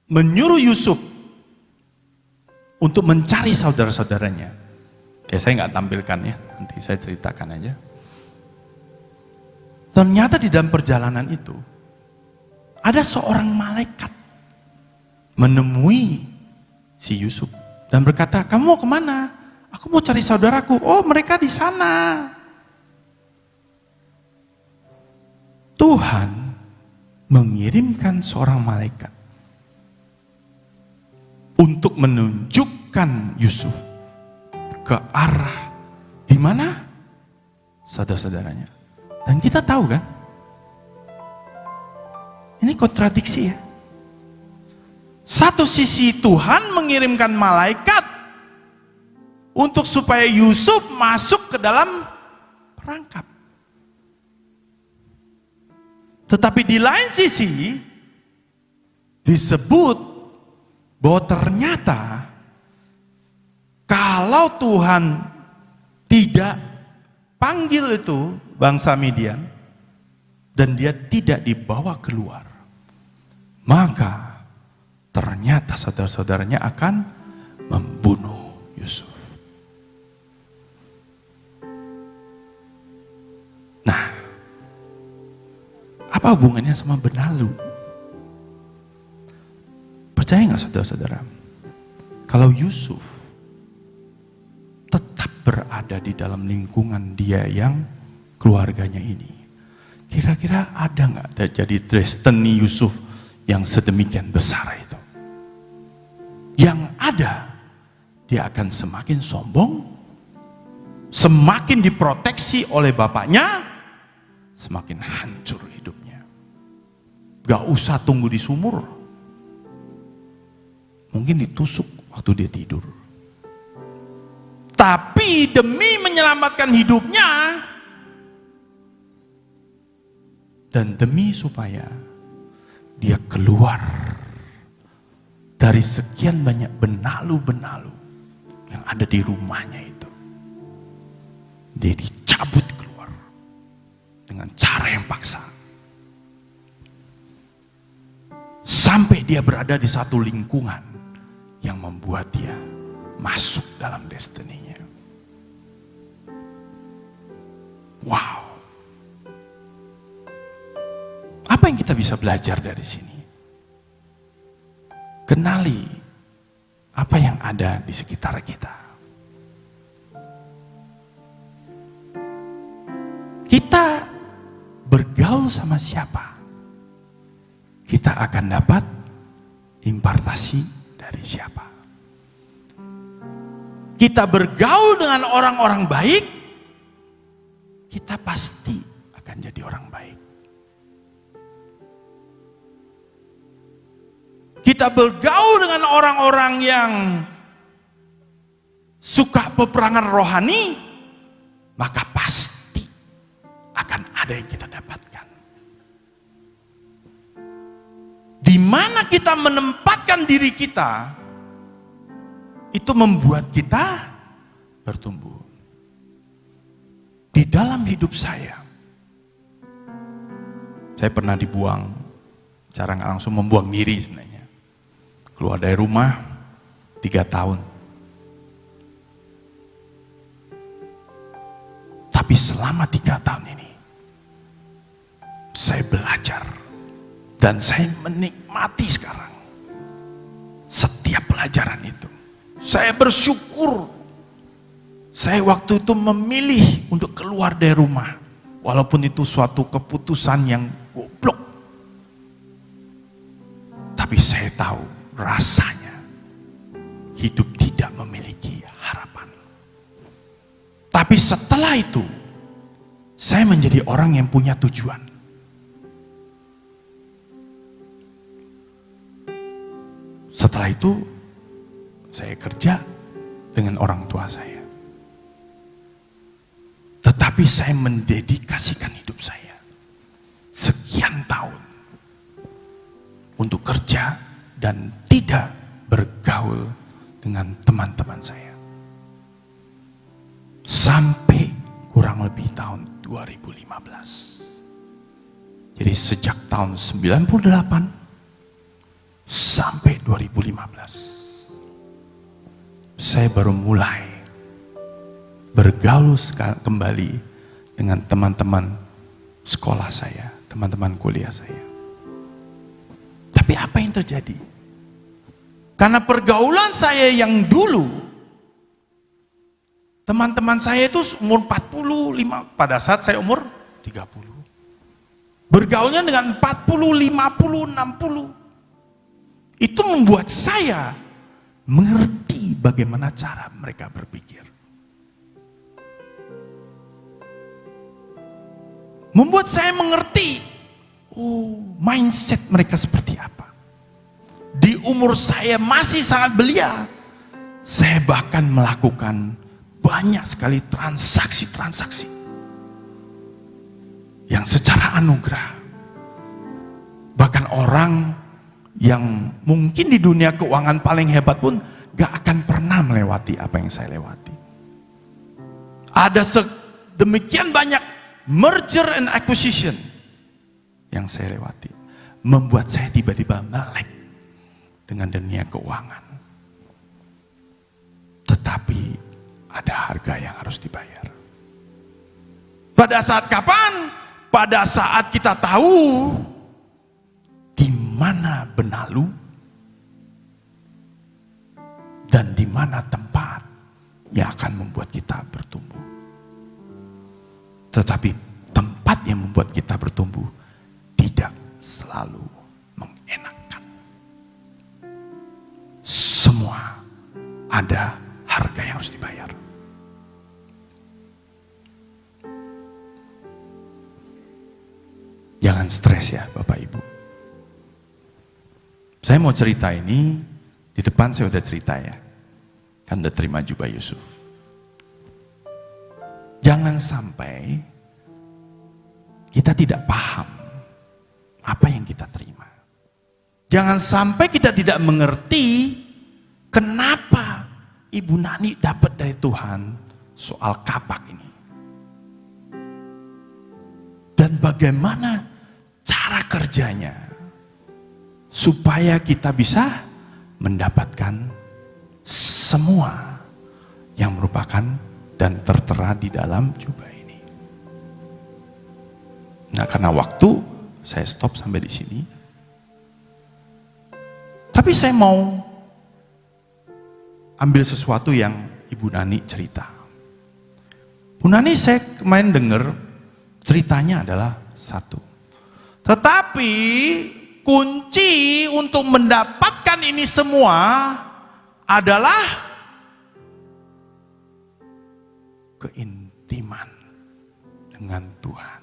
S5: menyuruh Yusuf untuk mencari saudara-saudaranya, saya nggak tampilkan ya, nanti saya ceritakan aja. Ternyata di dalam perjalanan itu ada seorang malaikat menemui si Yusuf dan berkata, kamu mau kemana? Aku mau cari saudaraku. Oh, mereka di sana. Tuhan mengirimkan seorang malaikat untuk menunjukkan Yusuf ke arah di mana saudara-saudaranya. Dan kita tahu kan, ini kontradiksi ya. Satu sisi Tuhan mengirimkan malaikat untuk supaya Yusuf masuk ke dalam perangkap. Tetapi di lain sisi disebut bahwa ternyata kalau Tuhan tidak panggil itu bangsa Midian dan dia tidak dibawa keluar, maka ternyata saudara-saudaranya akan membunuh Yusuf. Nah, apa hubungannya sama benalu? Percaya nggak saudara-saudara? Kalau Yusuf tetap berada di dalam lingkungan dia yang keluarganya ini, kira-kira ada nggak terjadi destiny Yusuf yang sedemikian besar itu? Yang ada, dia akan semakin sombong, semakin diproteksi oleh bapaknya, semakin hancur hidupnya. Gak usah tunggu di sumur, mungkin ditusuk waktu dia tidur. Tapi demi menyelamatkan hidupnya, Dan demi supaya dia keluar dari sekian banyak benalu-benalu yang ada di rumahnya itu, dia dicabut keluar dengan cara yang paksa. Sampai dia berada di satu lingkungan yang membuat dia masuk dalam destiny-nya. Wow. Apa yang kita bisa belajar dari sini? Kenali apa yang ada di sekitar kita. Kita bergaul sama siapa, kita akan dapat impartasi dari siapa. Kita bergaul dengan orang-orang baik, kita pasti akan jadi orang baik. Kita bergaul dengan orang-orang yang suka peperangan rohani, maka pasti akan ada yang kita dapatkan. Di mana kita menempatkan diri kita, itu membuat kita bertumbuh. Di dalam hidup saya pernah dibuang, cara nggak langsung membuang diri sebenarnya. Keluar dari rumah 3 tahun. Tapi selama 3 tahun ini, saya belajar. Dan saya menikmati sekarang setiap pelajaran itu. Saya bersyukur. Saya waktu itu memilih untuk keluar dari rumah. Walaupun itu suatu keputusan yang goblok. Tapi saya tahu rasanya hidup tidak memiliki harapan. Tapi setelah itu, saya menjadi orang yang punya tujuan. Setelah itu, saya kerja dengan orang tua saya. Tetapi saya mendedikasikan hidup saya sekian tahun untuk kerja dan tidak bergaul dengan teman-teman saya. Sampai kurang lebih tahun 2015. Jadi sejak tahun 98 sampai 2015. Saya baru mulai bergaul kembali dengan teman-teman sekolah saya, teman-teman kuliah saya. Tapi apa yang terjadi? Karena pergaulan saya yang dulu, teman-teman saya itu umur 45, pada saat saya umur 30. Bergaulnya dengan 40, 50, 60. Itu membuat saya mengerti bagaimana cara mereka berpikir. Membuat saya mengerti, mindset mereka seperti apa. Di umur saya masih sangat belia, saya bahkan melakukan banyak sekali transaksi-transaksi yang secara anugerah. Bahkan orang yang mungkin di dunia keuangan paling hebat pun gak akan pernah melewati apa yang saya lewati. Ada demikian banyak merger and acquisition yang saya lewati, membuat saya tiba-tiba melek dengan dunia keuangan. Tetapi ada harga yang harus dibayar. Pada saat kapan? Pada saat kita tahu di mana benalu dan di mana tempat yang akan membuat kita bertumbuh. Tetapi tempat yang membuat kita bertumbuh tidak selalu mengenakan. Semua ada harga yang harus dibayar. Jangan stres ya Bapak Ibu. Saya mau cerita ini, di depan saya udah cerita ya. Kan udah terima jubah Yusuf. Jangan sampai kita tidak paham apa yang kita terima. Jangan sampai kita tidak mengerti kenapa Ibu Nani dapat dari Tuhan soal kapak ini. Dan bagaimana cara kerjanya supaya kita bisa mendapatkan semua yang merupakan dan tertera di dalam jubah ini. Nah, karena waktu saya stop sampai di sini. Tapi saya mau ambil sesuatu yang Ibu Nani cerita. Bu Nani, saya kemarin dengar ceritanya adalah satu. Tetapi kunci untuk mendapatkan ini semua adalah keintiman dengan Tuhan.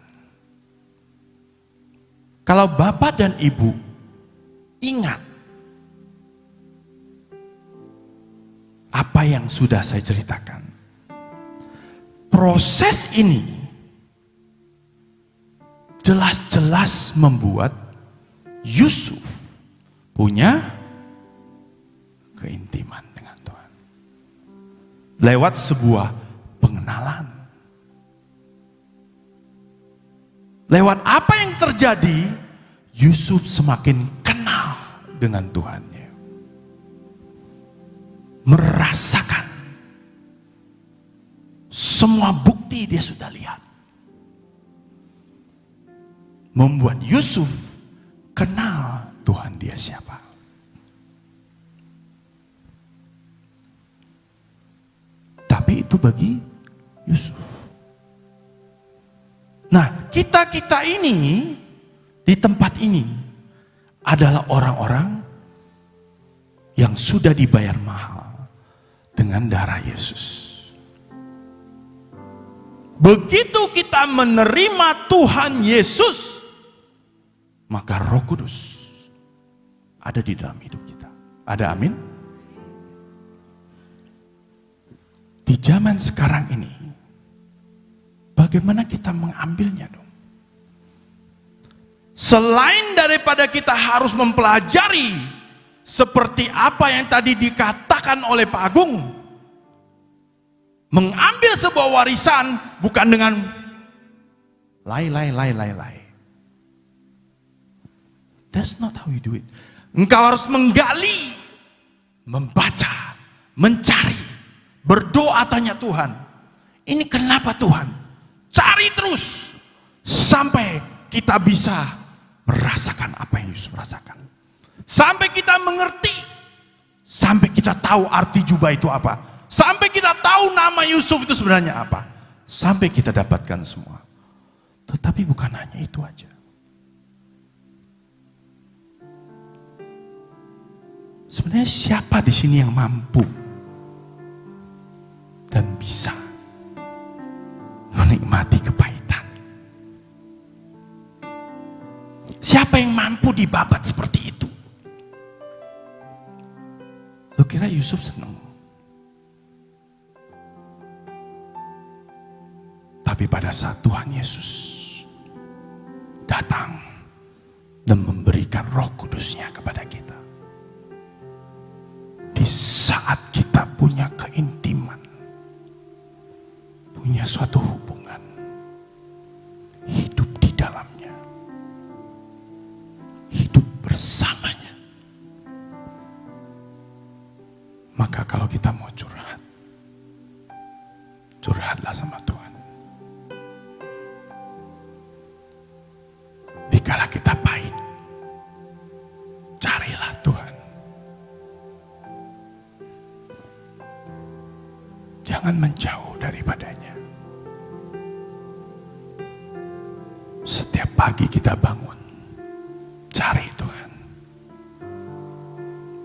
S5: Kalau Bapak dan Ibu ingat apa yang sudah saya ceritakan, proses ini jelas-jelas membuat Yusuf punya keintiman dengan Tuhan. Lewat sebuah pengenalan. Lewat apa yang terjadi, Yusuf semakin kenal dengan Tuhannya. Merasakan semua bukti dia sudah lihat. Membuat Yusuf kenal Tuhan dia siapa. Tapi itu bagi Yusuf. Nah, kita ini di tempat ini adalah orang-orang yang sudah dibayar mahal dengan darah Yesus. Begitu kita menerima Tuhan Yesus, maka Roh Kudus ada di dalam hidup kita. Ada amin? Di zaman sekarang ini, bagaimana kita mengambilnya dong? Selain daripada kita harus mempelajari seperti apa yang tadi dikatakan oleh Pak Agung, mengambil sebuah warisan bukan dengan lay. That's not how you do it. Engkau harus menggali, membaca, mencari, berdoa, tanya Tuhan, ini kenapa Tuhan? Cari terus sampai kita bisa merasakan apa yang Yusuf rasakan. Sampai kita mengerti, sampai kita tahu arti jubah itu apa, sampai kita tahu nama Yusuf itu sebenarnya apa, sampai kita dapatkan semua. Tetapi bukan hanya itu aja. Sebenarnya siapa di sini yang mampu dan bisa menikmati kepahitan? Siapa yang mampu dibabat seperti itu? Lu kira Yusuf senang? Tapi pada saat Tuhan Yesus datang dan memberikan Roh Kudus-Nya kepada kita, di saat kita punya keintiman, punya suatu hubungan, hidup di dalamnya, hidup bersamanya, maka kalau kita mau curhat, curhatlah sama Tuhan. Dikala kita pahit, carilah Tuhan. Jangan menjauh daripadanya. Setiap pagi kita bangun, cari Tuhan.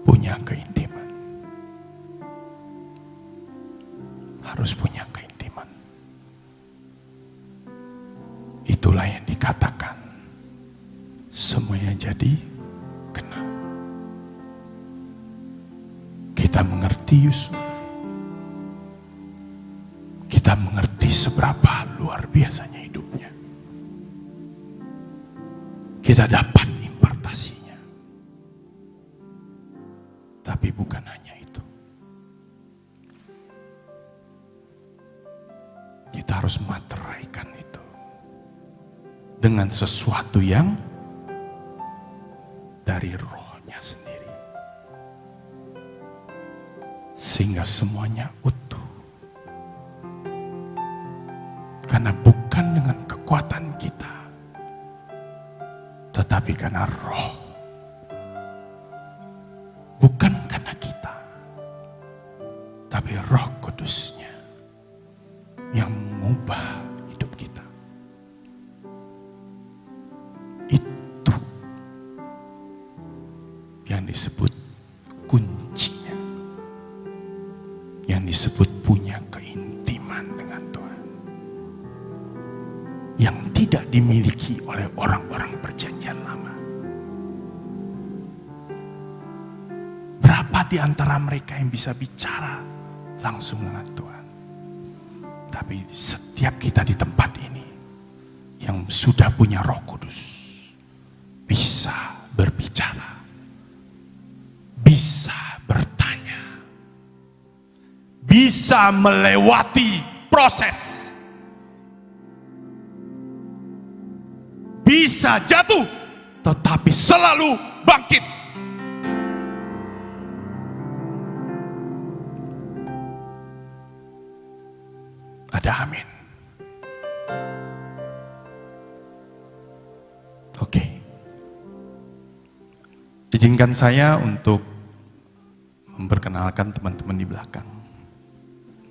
S5: Punya keintiman. Harus punya keintiman. Itulah yang dikatakan semuanya jadi kena. Kita mengerti Yusuf. Kita mengerti seberapa luar biasanya hidupnya. Kita dapat
S1: Tapi bukan hanya itu. Kita harus materaikan itu dengan sesuatu yang dari rohnya sendiri. Sehingga semuanya utuh. Karena bukan dengan kekuatan kita, tetapi karena roh. Bukan karena kita, tapi Roh Kudusnya yang mengubah hidup kita. Itu yang disebut kuncinya, yang disebut punya keintiman dengan Tuhan, yang tidak dimiliki oleh orang-orang perjanjian lama. Berapa di antara mereka yang bisa bicara langsung dengan Tuhan? Tapi setiap kita di tempat ini yang sudah punya Roh Kudus bisa berbicara, bisa bertanya, bisa melewati proses, bisa jatuh, tetapi selalu bangkit. Ada amin. Oke. Izinkan saya untuk memperkenalkan teman-teman di belakang.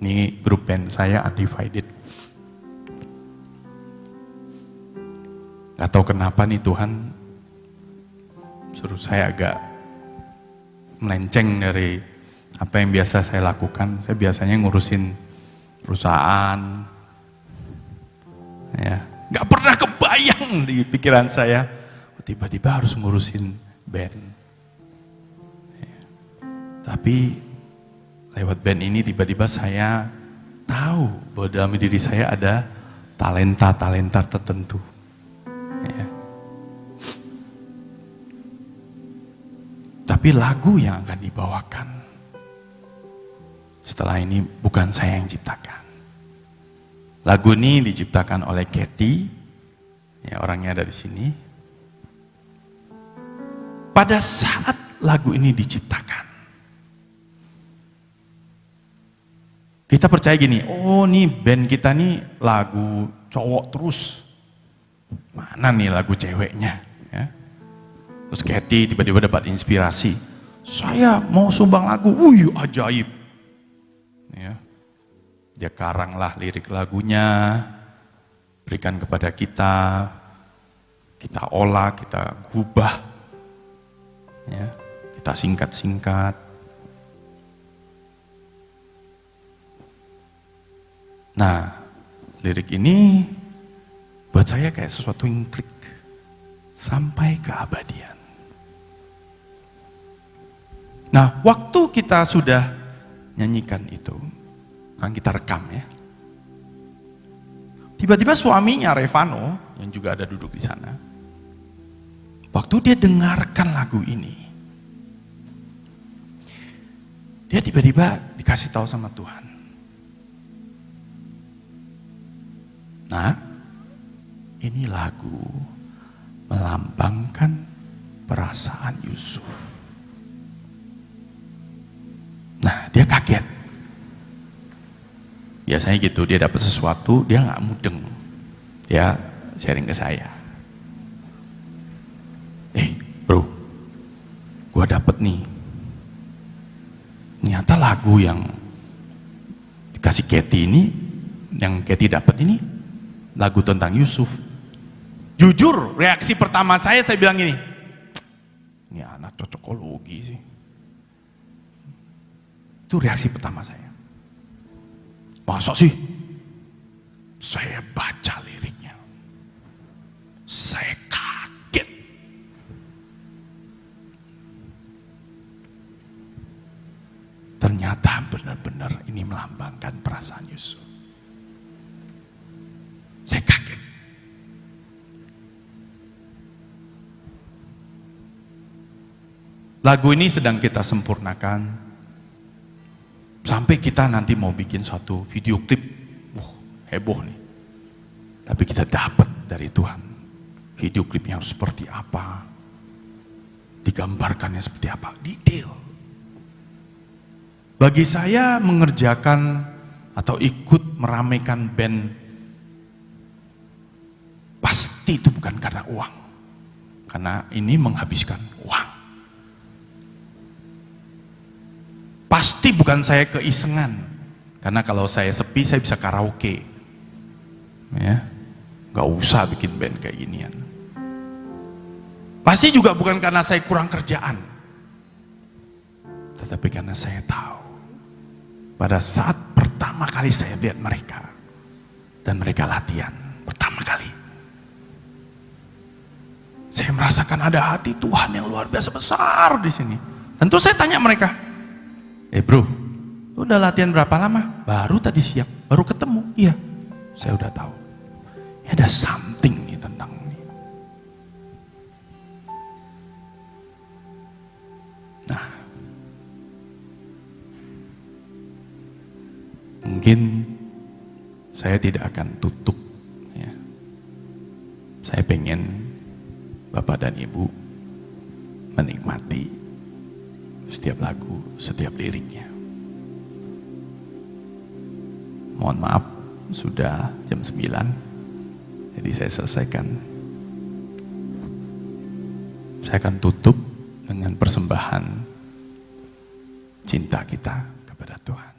S1: Ini grup band saya Undivided. Gak tahu kenapa nih Tuhan suruh saya agak melenceng dari apa yang biasa saya lakukan. Saya biasanya ngurusin perusahaan, ya, nggak pernah kebayang di pikiran saya, tiba-tiba harus ngurusin band. Ya. Tapi lewat band ini tiba-tiba saya tahu bahwa dalam diri saya ada talenta-talenta tertentu. Ya. Tapi lagu yang akan dibawakan setelah ini bukan saya yang ciptakan. Lagu ini diciptakan oleh Kathy, ya, orangnya ada di sini. Pada saat lagu ini diciptakan, kita percaya gini, oh nih band kita nih lagu cowok terus, mana nih lagu ceweknya? Ya. Terus Kathy tiba-tiba dapat inspirasi, saya mau sumbang lagu, ajaib. Ya. Dia karanglah lirik lagunya, berikan kepada kita olah, kita gubah, ya, kita singkat-singkat. Nah, lirik ini buat saya kayak sesuatu yang klik sampai keabadian. Nah, waktu kita sudah nyanyikan itu, kan kita rekam ya. Tiba-tiba suaminya Revano, yang juga ada duduk di sana, waktu dia dengarkan lagu ini, dia tiba-tiba dikasih tahu sama Tuhan. Nah, ini lagu melambangkan perasaan Yusuf. Nah, dia kaget. Biasanya gitu, dia dapat sesuatu, dia nggak mudeng. Dia sharing ke saya. Bro, gua dapet nih. Ternyata lagu yang dikasih Kathy ini, yang Kathy dapat ini, lagu tentang Yusuf. Jujur, reaksi pertama saya bilang gini, ini anak cocokologi sih. Itu reaksi pertama saya. Masa sih? Saya baca liriknya. Saya kaget. Ternyata benar-benar ini melambangkan perasaan Yusuf. Saya kaget.
S5: Lagu ini sedang kita sempurnakan. Sampai kita nanti mau bikin suatu video klip. Heboh nih. Tapi kita dapat dari Tuhan. Video klipnya harus seperti apa. Digambarkannya seperti apa. Detail. Bagi saya mengerjakan atau ikut meramaikan band, pasti itu bukan karena uang. Karena ini menghabiskan uang. Pasti bukan saya keisengan. Karena kalau saya sepi, saya bisa karaoke. Ya, gak usah bikin band kayak ginian. Pasti juga bukan karena saya kurang kerjaan. Tetapi karena saya tahu. Pada saat pertama kali saya lihat mereka. Dan mereka latihan. Pertama kali. Saya merasakan ada hati Tuhan yang luar biasa besar di sini. Tentu saya tanya mereka, bro, lu udah latihan berapa lama? Baru tadi siang, baru ketemu. Iya, saya udah tahu. Ya, ada something nih tentang ini. Nah, mungkin saya tidak akan tutup. Ya. Saya pengen Bapak dan Ibu menikmati setiap lagu, setiap liriknya. Mohon maaf, sudah jam 9, jadi saya selesaikan. Saya akan tutup dengan persembahan cinta kita kepada Tuhan.